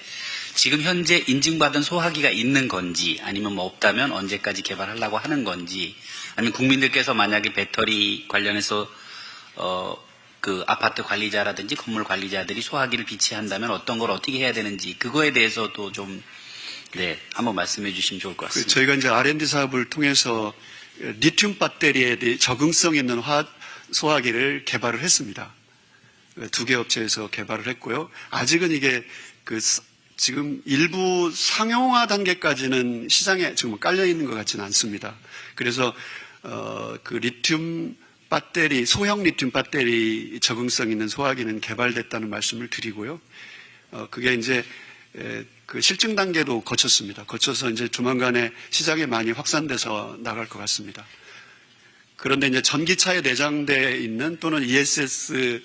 지금 현재 인증받은 소화기가 있는 건지 아니면 없다면 언제까지 개발하려고 하는 건지 아니면 국민들께서 만약에 배터리 관련해서 아파트 관리자라든지 건물 관리자들이 소화기를 비치한다면 어떤 걸 어떻게 해야 되는지 그거에 대해서도 좀 한번 말씀해 주시면 좋을 것 같습니다. 저희가 이제 R&D 사업을 통해서 리튬 배터리에 대해 적응성 있는 소화기를 개발을 했습니다. 2개 업체에서 개발을 했고요. 아직은 이게 지금 일부 상용화 단계까지는 시장에 지금 깔려 있는 것 같지는 않습니다. 그래서 리튬 배터리, 소형 리튬 배터리 적응성 있는 소화기는 개발됐다는 말씀을 드리고요. 그게 이제 실증 단계도 거쳤습니다. 거쳐서 이제 조만간에 시장에 많이 확산돼서 나갈 것 같습니다. 그런데 이제 전기차에 내장되어 있는 또는 ESS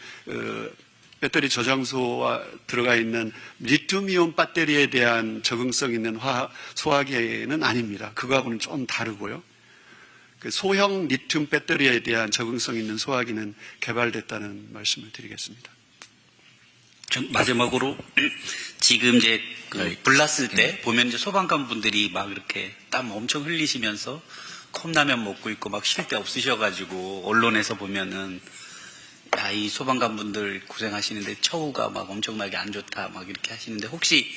배터리 저장소와 들어가 있는 리튬이온 배터리에 대한 적응성 있는 소화기는 아닙니다. 그거하고는 좀 다르고요. 소형 리튬 배터리에 대한 적응성 있는 소화기는 개발됐다는 말씀을 드리겠습니다. 마지막으로 지금 이제 불났을 때 보면 이제 소방관 분들이 막 이렇게 땀 엄청 흘리시면서 컵라면 먹고 있고 막 쉴 데 없으셔가지고 언론에서 보면은 이 소방관 분들 고생하시는데 처우가 막 엄청나게 안 좋다 막 이렇게 하시는데 혹시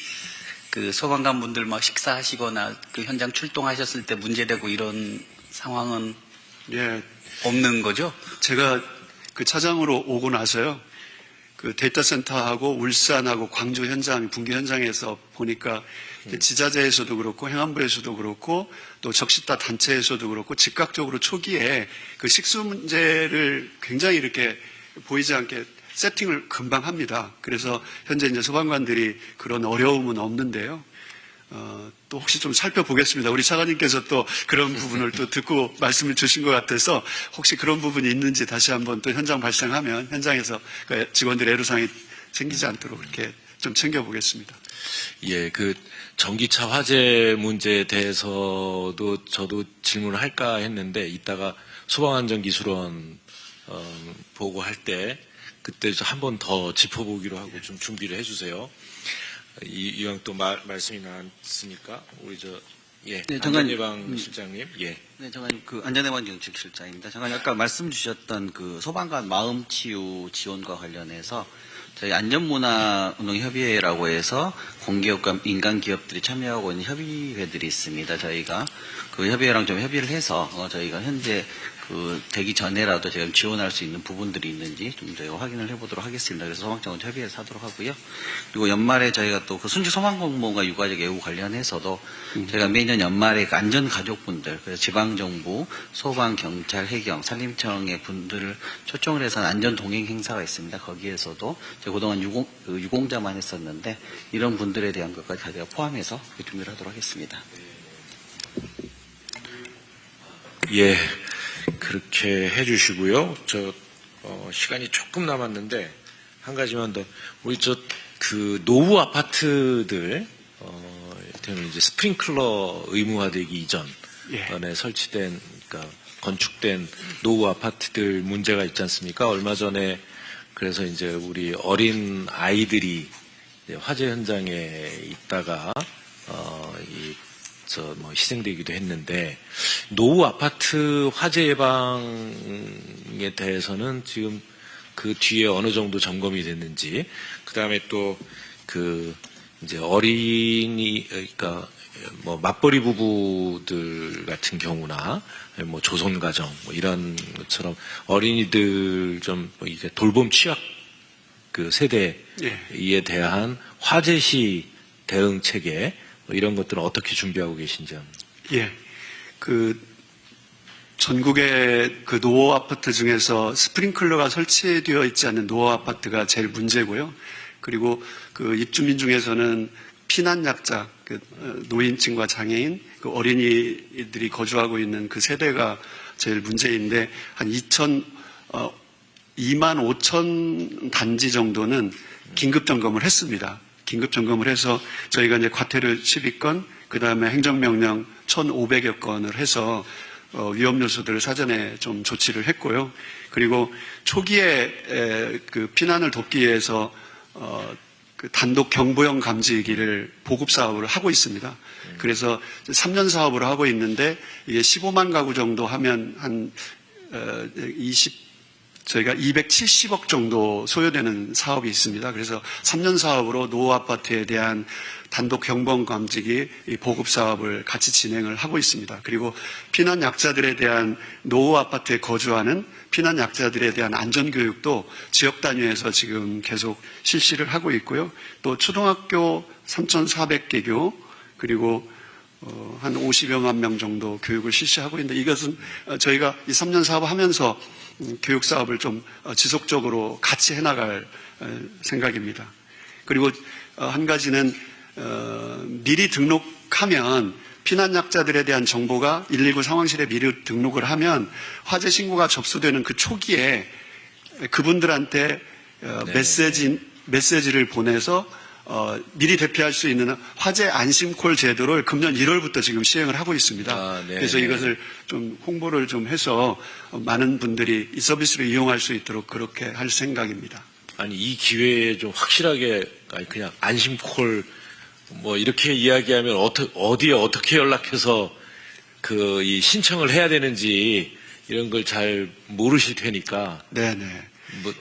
소방관 분들 막 식사하시거나 현장 출동하셨을 때 문제되고 이런 상황은 없는 거죠? 제가 차장으로 오고 나서요. 데이터 센터하고 울산하고 광주 현장, 붕괴 현장에서 보니까 지자체에서도 그렇고 행안부에서도 그렇고 또 적십자 단체에서도 그렇고 즉각적으로 초기에 식수 문제를 굉장히 이렇게 보이지 않게 세팅을 금방 합니다. 그래서 현재 이제 소방관들이 그런 어려움은 없는데요. 또 혹시 좀 살펴보겠습니다. 우리 차관님께서 또 그런 부분을 또 듣고 말씀을 주신 것 같아서 혹시 그런 부분이 있는지 다시 한번 또 현장 발생하면 현장에서 그 직원들의 애로사항이 생기지 않도록 이렇게 좀 챙겨보겠습니다. 예, 그 전기차 화재 문제에 대해서도 저도 질문을 할까 했는데 이따가 소방안전기술원 보고할 때 그때 한 번 더 짚어보기로 하고 좀 준비를 해주세요. 이왕 또 말씀이 나왔으니까 우리 네, 안전예방 실장님, 예. 네, 장관님, 안전예방 정책실장입니다. 장관님, 아까 말씀 주셨던 소방관 마음치유 지원과 관련해서 저희 안전문화운동협의회라고 해서 공기업과 민간 기업들이 참여하고 있는 협의회들이 있습니다. 저희가 그 협의회랑 좀 협의를 해서 저희가 현재 되기 전에라도 제가 지원할 수 있는 부분들이 있는지 좀 저희가 확인을 해보도록 하겠습니다. 그래서 소방청은 협의해서 하도록 하고요. 그리고 연말에 저희가 또 순직 소방공무원과 유가족 예우 관련해서도 저희가 매년 연말에 안전가족분들, 그래서 지방정부, 소방, 경찰, 해경, 산림청의 분들을 초청을 해서 안전동행 행사가 있습니다. 거기에서도 제가 그동안 유공자만 했었는데 이런 분들에 대한 것까지 저희가 포함해서 준비를 하도록 하겠습니다. 예. 그렇게 해주시고요. 시간이 조금 남았는데 한 가지만 더. 우리 노후 아파트들 때문에 이제 스프링클러 의무화되기 이전에 설치된, 그러니까 건축된 노후 아파트들 문제가 있지 않습니까? 얼마 전에 그래서 이제 우리 어린 아이들이 화재 현장에 있다가 희생되기도 했는데, 노후 아파트 화재 예방에 대해서는 지금 그 뒤에 어느 정도 점검이 됐는지, 그 다음에 또 이제 어린이, 그러니까 맞벌이 부부들 같은 경우나 조선가정 이런 것처럼 어린이들 이제 돌봄 취약 세대에 대한 화재 시 대응 체계 이런 것들은 어떻게 준비하고 계신지 합니다. 예. 전국의 노후 아파트 중에서 스프링클러가 설치되어 있지 않는 노후 아파트가 제일 문제고요. 그리고 입주민 중에서는 피난약자, 노인층과 장애인, 어린이들이 거주하고 있는 그 세대가 제일 문제인데, 한 2만 5천 단지 정도는 긴급 점검을 했습니다. 긴급 점검을 해서 저희가 이제 과태료 12건, 그 다음에 행정명령 1,500여 건을 해서 위험 요소들을 사전에 좀 조치를 했고요. 그리고 초기에 피난을 돕기 위해서 단독 경보형 감지기를 보급 사업을 하고 있습니다. 그래서 3년 사업을 하고 있는데 이게 15만 가구 정도 하면 저희가 270억 정도 소요되는 사업이 있습니다. 그래서 3년 사업으로 노후 아파트에 대한 단독 경보형 감지기 보급 사업을 같이 진행을 하고 있습니다. 그리고 피난 약자들에 대한 노후 아파트에 거주하는 피난 약자들에 대한 안전교육도 지역 단위에서 지금 계속 실시를 하고 있고요. 또 초등학교 3,400개교 그리고 한 50여만 명 정도 교육을 실시하고 있는데, 이것은 저희가 이 3년 사업을 하면서 교육 사업을 좀 지속적으로 같이 해나갈 생각입니다. 그리고 한 가지는 미리 등록하면 피난약자들에 대한 정보가 119 상황실에 미리 등록을 하면 화재 신고가 접수되는 그 초기에 그분들한테 메시지를 보내서 미리 대피할 수 있는 화재 안심콜 제도를 금년 1월부터 지금 시행을 하고 있습니다. 그래서 이것을 좀 홍보를 좀 해서 많은 분들이 이 서비스를 이용할 수 있도록 그렇게 할 생각입니다. 아니, 이 기회에 좀 확실하게, 그냥 안심콜 이렇게 이야기하면 어디에 어떻게 연락해서 이 신청을 해야 되는지 이런 걸 잘 모르실 테니까. 네네.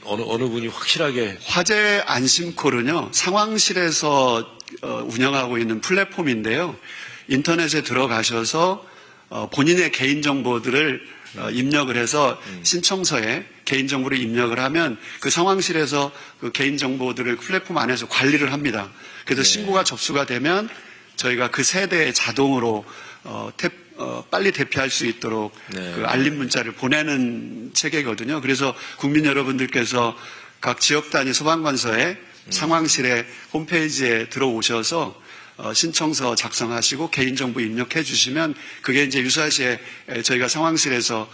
어느 분이 확실하게. 화재 안심콜은요, 상황실에서 운영하고 있는 플랫폼인데요. 인터넷에 들어가셔서 본인의 개인정보들을 입력을 해서 신청서에 개인정보를 입력을 하면 그 상황실에서 그 개인정보들을 플랫폼 안에서 관리를 합니다. 그래서 신고가 접수가 되면 저희가 그 세대에 자동으로 빨리 대피할 수 있도록 그 알림 문자를 보내는 체계거든요. 그래서 국민 여러분들께서 각 지역 단위 소방관서에 상황실에 홈페이지에 들어오셔서 신청서 작성하시고 개인정보 입력해 주시면 그게 이제 유사시에 저희가 상황실에서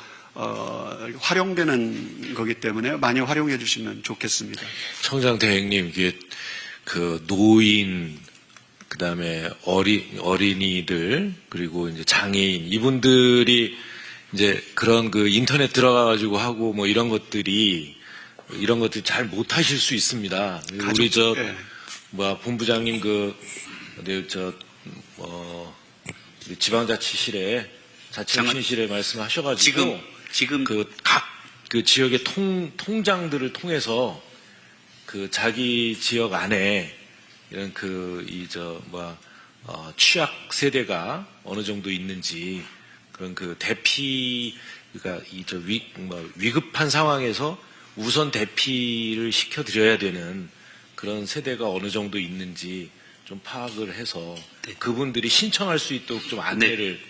활용되는 거기 때문에 많이 활용해 주시면 좋겠습니다. 청장 대행님, 이게 그 노인, 그 다음에 어린이들, 그리고 이제 장애인, 이분들이 이제 그런 그 인터넷 들어가가지고 하고 뭐 이런 것들이 잘 못하실 수 있습니다. 우리 본부장님 지방자치실에 자치혁신실에 말씀하셔가지고 지금 각 지역의 통장들을 통해서 그 자기 지역 안에 이런 취약 세대가 어느 정도 있는지 그런 그러니까 위급한 상황에서 우선 대피를 시켜드려야 되는 그런 세대가 어느 정도 있는지 좀 파악을 해서 그분들이 신청할 수 있도록 좀 안내를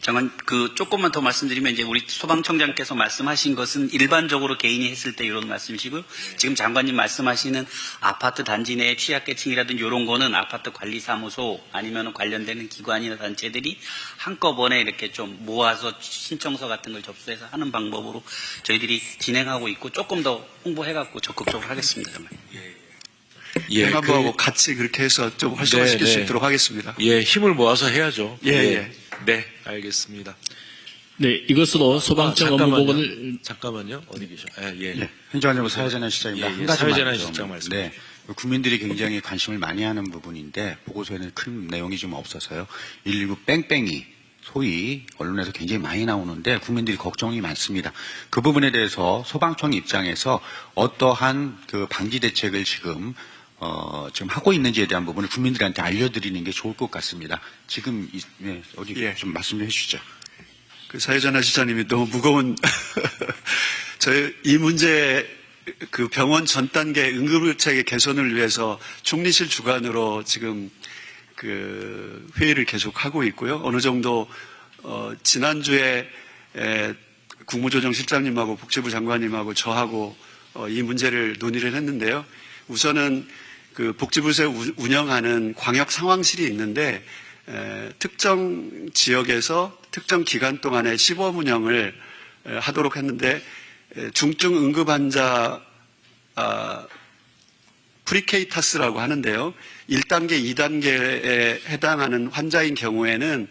장관, 조금만 더 말씀드리면, 이제 우리 소방청장께서 말씀하신 것은 일반적으로 개인이 했을 때 이런 말씀이시고요. 지금 장관님 말씀하시는 아파트 단지 내 취약계층이라든지 이런 거는 아파트 관리사무소 아니면 관련되는 기관이나 단체들이 한꺼번에 이렇게 좀 모아서 신청서 같은 걸 접수해서 하는 방법으로 저희들이 진행하고 있고 조금 더 홍보해갖고 적극적으로 하겠습니다. 정말. 행안부하고 같이 그렇게 해서 좀 활성화시킬 수 있도록 하겠습니다. 힘을 모아서 해야죠. 예. 네, 알겠습니다. 네, 이것으로 소방청 업무보고를 잠깐만요. 어디 계셔? 현장정보 사회재난 시장입니다. 한 가지만 사회재난 좀, 시장 말씀. 네, 국민들이 굉장히 관심을 많이 하는 부분인데 보고서에는 큰 내용이 좀 없어서요. 119 뺑뺑이 소위 언론에서 굉장히 많이 나오는데 국민들이 걱정이 많습니다. 그 부분에 대해서 소방청 입장에서 어떠한 그 방지 대책을 지금 하고 있는지에 대한 부분을 국민들한테 알려드리는 게 좋을 것 같습니다. 지금 좀 말씀해 주시죠. 사회전화 시장님이 너무 무거운 저희 이 문제 그 병원 전 단계 응급의료체계 개선을 위해서 총리실 주관으로 지금 그 회의를 계속하고 있고요. 어느 정도 지난주에 국무조정실장님하고 복지부 장관님하고 저하고 이 문제를 논의를 했는데요. 우선은 그 복지부에서 운영하는 광역 상황실이 있는데 특정 지역에서 특정 기간 동안에 시범 운영을 하도록 했는데 중증 응급 환자 프리케이타스라고 하는데요. 1단계, 2단계에 해당하는 환자인 경우에는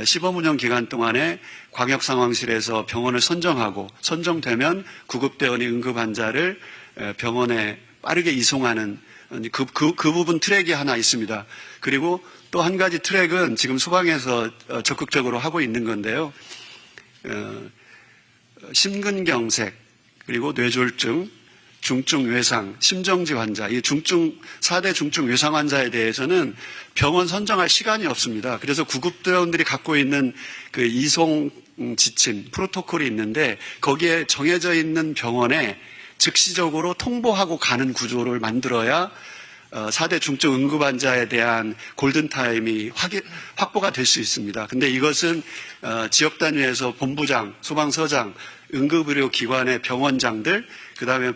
시범 운영 기간 동안에 광역 상황실에서 병원을 선정되면 구급대원이 응급 환자를 병원에 빠르게 이송하는 그 부분 트랙이 하나 있습니다. 그리고 또 한 가지 트랙은 지금 소방에서 적극적으로 하고 있는 건데요. 심근경색, 그리고 뇌졸중, 중증 외상, 심정지 환자, 이 4대 중증 외상 환자에 대해서는 병원 선정할 시간이 없습니다. 그래서 구급대원들이 갖고 있는 그 이송 지침, 프로토콜이 있는데 거기에 정해져 있는 병원에 즉시적으로 통보하고 가는 구조를 만들어야 4대 중증 응급 환자에 대한 골든타임이 확보가 될 수 있습니다. 근데 이것은 지역 단위에서 본부장, 소방서장, 응급의료기관의 병원장들, 그 다음에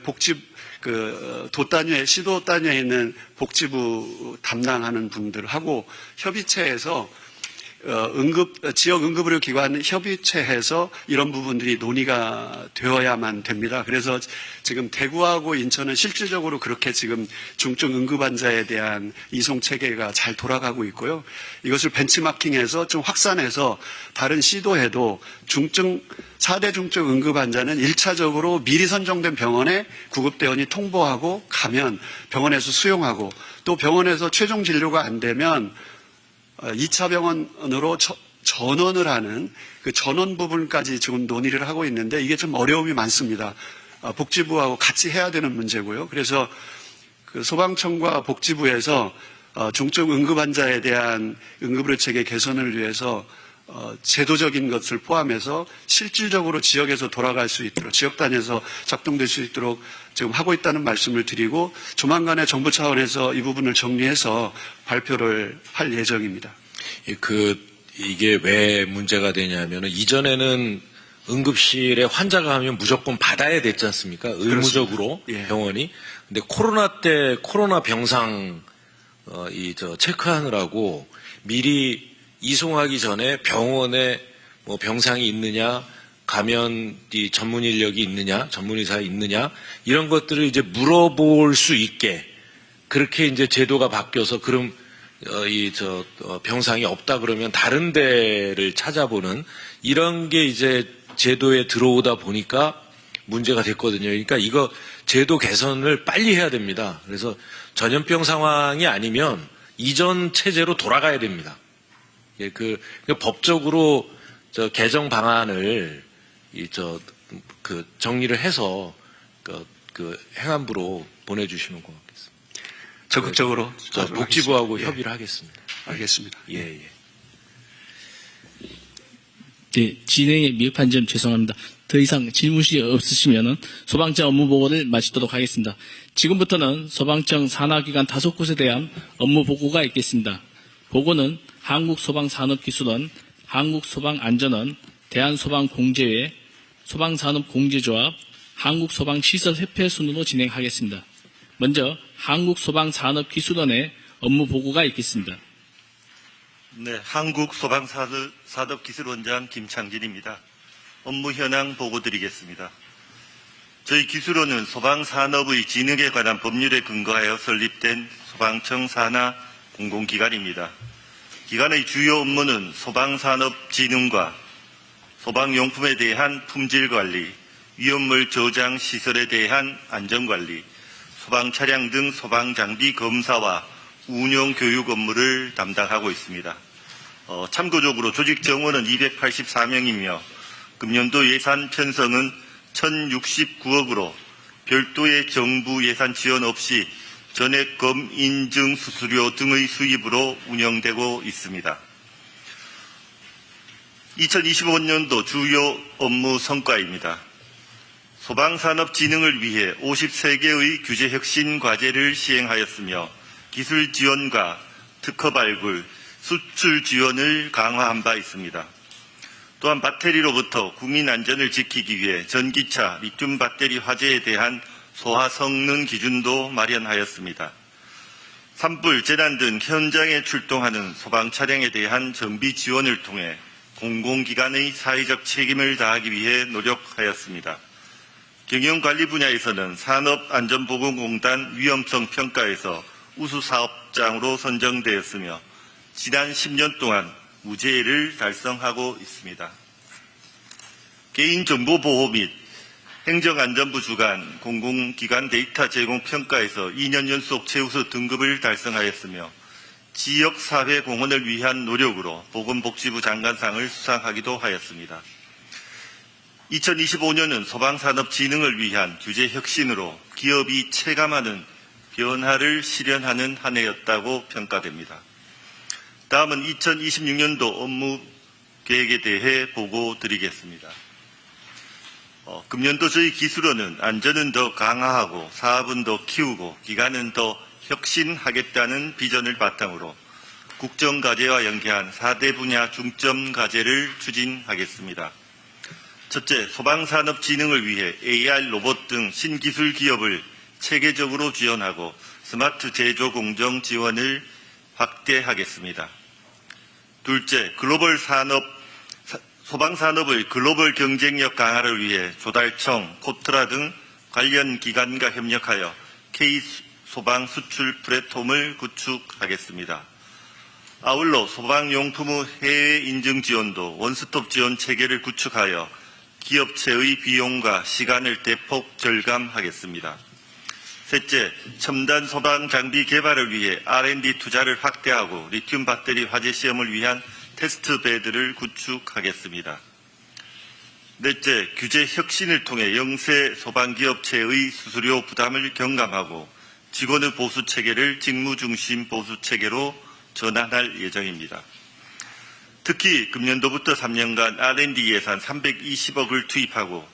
도 단위에, 시도 단위에 있는 복지부 담당하는 분들하고 협의체에서 지역 응급의료기관 협의체에서 이런 부분들이 논의가 되어야만 됩니다. 그래서 지금 대구하고 인천은 실질적으로 그렇게 지금 중증 응급환자에 대한 이송체계가 잘 돌아가고 있고요. 이것을 벤치마킹해서 좀 확산해서 다른 시도에도 4대 중증 응급환자는 1차적으로 미리 선정된 병원에 구급대원이 통보하고 가면 병원에서 수용하고 또 병원에서 최종 진료가 안 되면 2차 병원으로 전원을 하는 그 전원 부분까지 지금 논의를 하고 있는데 이게 좀 어려움이 많습니다. 복지부하고 같이 해야 되는 문제고요. 그래서 그 소방청과 복지부에서 중증 응급 환자에 대한 응급의료체계 개선을 위해서 제도적인 것을 포함해서 실질적으로 지역에서 돌아갈 수 있도록 지역 단위에서 작동될 수 있도록 지금 하고 있다는 말씀을 드리고 조만간에 정부 차원에서 이 부분을 정리해서 발표를 할 예정입니다. 이게 왜 문제가 되냐면은 이전에는 응급실에 환자가 하면 무조건 받아야 됐지 않습니까? 의무적으로 병원이. 근데 코로나 때 코로나 병상 체크하느라고 미리 이송하기 전에 병원에 뭐 병상이 있느냐, 감염이 전문 인력이 있느냐, 전문의사 있느냐, 이런 것들을 이제 물어볼 수 있게 그렇게 이제 제도가 바뀌어서 그럼 병상이 없다 그러면 다른 데를 찾아보는 이런 게 이제 제도에 들어오다 보니까 문제가 됐거든요. 그러니까 이거 제도 개선을 빨리 해야 됩니다. 그래서 전염병 상황이 아니면 이전 체제로 돌아가야 됩니다. 예, 그 법적으로 개정 방안을 정리를 해서 그 행안부로 보내주시면 고맙겠습니다. 적극적으로 복지부하고 하겠습니다. 협의를 하겠습니다. 알겠습니다. 예. 네, 진행에 미흡한 점 죄송합니다. 더 이상 질문이 없으시면 소방청 업무 보고를 마치도록 하겠습니다. 지금부터는 소방청 산하기관 5곳에 대한 업무 보고가 있겠습니다. 보고는 한국소방산업기술원, 한국소방안전원, 대한소방공제회, 소방산업공제조합, 한국소방시설협회 순으로 진행하겠습니다. 먼저 한국소방산업기술원의 업무 보고가 있겠습니다. 네, 한국소방산업기술원장 김창진입니다. 업무 현황 보고 드리겠습니다. 저희 기술원은 소방산업의 진흥에 관한 법률에 근거하여 설립된 소방청 산하 공공기관입니다. 기관의 주요 업무는 소방산업 진흥과 소방용품에 대한 품질관리, 위험물 저장 시설에 대한 안전관리, 소방차량 등 소방장비 검사와 운용 교육 업무를 담당하고 있습니다. 참고적으로 조직 정원은 284명이며 금년도 예산 편성은 1,069억으로 별도의 정부 예산 지원 없이 전액검 인증 수수료 등의 수입으로 운영되고 있습니다. 2025년도 주요 업무 성과입니다. 소방산업 진흥을 위해 53개의 규제 혁신 과제를 시행하였으며 기술 지원과 특허 발굴, 수출 지원을 강화한 바 있습니다. 또한 배터리로부터 국민 안전을 지키기 위해 전기차, 리튬 배터리 화재에 대한 소화 성능 기준도 마련하였습니다. 산불, 재난 등 현장에 출동하는 소방 차량에 대한 정비 지원을 통해 공공기관의 사회적 책임을 다하기 위해 노력하였습니다. 경영관리 분야에서는 산업안전보건공단 위험성 평가에서 우수사업장으로 선정되었으며 지난 10년 동안 무죄를 달성하고 있습니다. 개인정보보호 및 행정안전부 주관 공공기관 데이터 제공 평가에서 2년 연속 최우수 등급을 달성하였으며 지역사회 공헌을 위한 노력으로 보건복지부 장관상을 수상하기도 하였습니다. 2025년은 소방산업 진흥을 위한 규제 혁신으로 기업이 체감하는 변화를 실현하는 한 해였다고 평가됩니다. 다음은 2026년도 업무 계획에 대해 보고 드리겠습니다. 금년도 저희 기술원은 안전은 더 강화하고 사업은 더 키우고 기관은 더 혁신하겠다는 비전을 바탕으로 국정과제와 연계한 4대 분야 중점 과제를 추진하겠습니다. 첫째, 소방산업 진흥을 위해 AR 로봇 등 신기술 기업을 체계적으로 지원하고 스마트 제조 공정 지원을 확대하겠습니다. 둘째, 소방산업의 글로벌 경쟁력 강화를 위해 조달청, 코트라 등 관련 기관과 협력하여 K-소방 수출 플랫폼을 구축하겠습니다. 아울러 소방용품의 해외 인증 지원도 원스톱 지원 체계를 구축하여 기업체의 비용과 시간을 대폭 절감하겠습니다. 셋째, 첨단 소방 장비 개발을 위해 R&D 투자를 확대하고 리튬 배터리 화재 시험을 위한 테스트 베드를 구축하겠습니다. 넷째, 규제 혁신을 통해 영세 소방기업체의 수수료 부담을 경감하고 직원의 보수 체계를 직무 중심 보수 체계로 전환할 예정입니다. 특히 금년도부터 3년간 R&D 예산 320억을 투입하고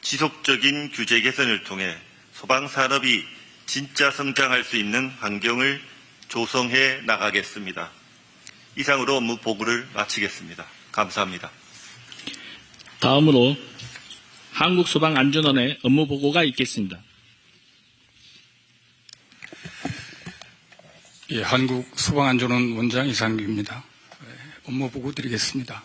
지속적인 규제 개선을 통해 소방산업이 진짜 성장할 수 있는 환경을 조성해 나가겠습니다. 이상으로 업무 보고를 마치겠습니다. 감사합니다. 다음으로 한국소방안전원의 업무 보고가 있겠습니다. 예, 한국소방안전원 원장 이상규입니다. 업무 보고 드리겠습니다.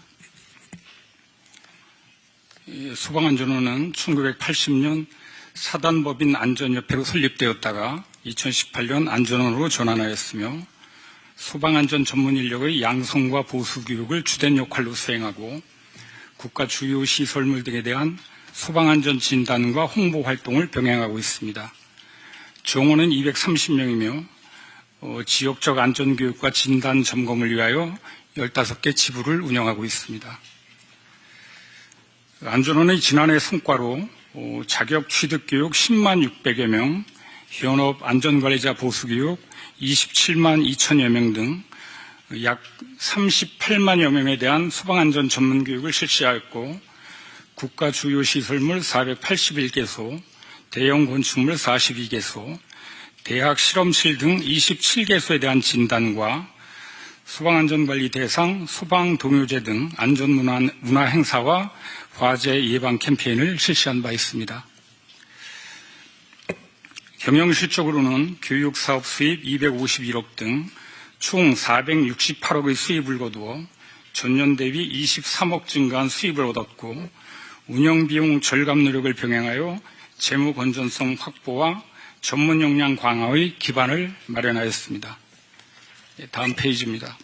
소방안전원은 1980년 사단법인 안전협회로 설립되었다가 2018년 안전원으로 전환하였으며 소방안전 전문 인력의 양성과 보수 교육을 주된 역할로 수행하고 국가 주요 시설물 등에 대한 소방안전 진단과 홍보 활동을 병행하고 있습니다. 정원은 230명이며 지역적 안전교육과 진단 점검을 위하여 15개 지부를 운영하고 있습니다. 안전원의 지난해 성과로 자격 취득교육 10만 600여 명, 현업 안전관리자 보수교육 27만 2천여 명 등 약 38만여 명에 대한 소방안전 전문교육을 실시하였고 국가 주요 시설물 481개소, 대형 건축물 42개소, 대학 실험실 등 27개소에 대한 진단과 소방안전관리 대상, 소방동요제 등 안전문화 행사와 화재 예방 캠페인을 실시한 바 있습니다. 경영실적으로는 교육사업 수입 251억 등 총 468억의 수입을 거두어 전년 대비 23억 증가한 수입을 얻었고 운영비용 절감 노력을 병행하여 재무 건전성 확보와 전문 역량 강화의 기반을 마련하였습니다. 다음 페이지입니다.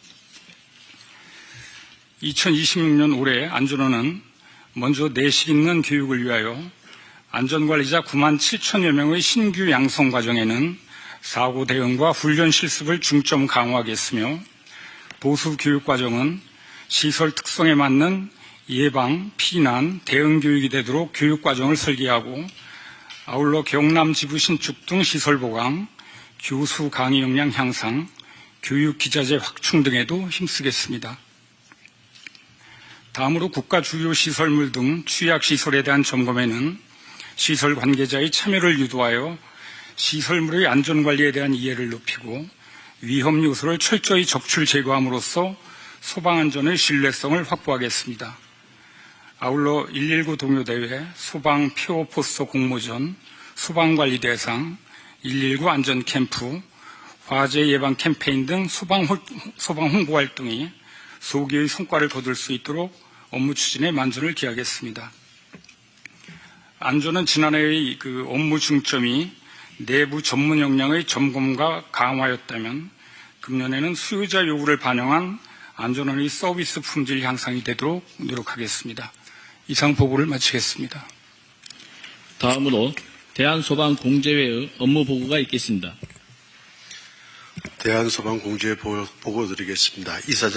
2026년 올해 안전원은 먼저 내실 있는 교육을 위하여 안전관리자 9만 7천여 명의 신규 양성 과정에는 사고 대응과 훈련 실습을 중점 강화하겠으며 보수 교육 과정은 시설 특성에 맞는 예방, 피난, 대응 교육이 되도록 교육 과정을 설계하고 아울러 경남 지부 신축 등 시설 보강, 교수 강의 역량 향상, 교육 기자재 확충 등에도 힘쓰겠습니다. 다음으로 국가 주요 시설물 등 취약 시설에 대한 점검에는 시설 관계자의 참여를 유도하여 시설물의 안전관리에 대한 이해를 높이고 위험 요소를 철저히 적출 제거함으로써 소방안전의 신뢰성을 확보하겠습니다. 아울러 119 동요대회, 소방 표 포스터 공모전, 소방관리 대상, 119 안전캠프, 화재 예방 캠페인 등 소방 홍보 활동이 소기의 성과를 거둘 수 있도록 업무 추진에 만전을 기하겠습니다. 안전은 지난해의 업무 중점이 내부 전문 역량의 점검과 강화였다면 금년에는 수요자 요구를 반영한 안전원의 서비스 품질 향상이 되도록 노력하겠습니다. 이상 보고를 마치겠습니다. 다음으로 대한소방공제회의 업무 보고가 있겠습니다. 대한소방공제회 보고 드리겠습니다. 이사장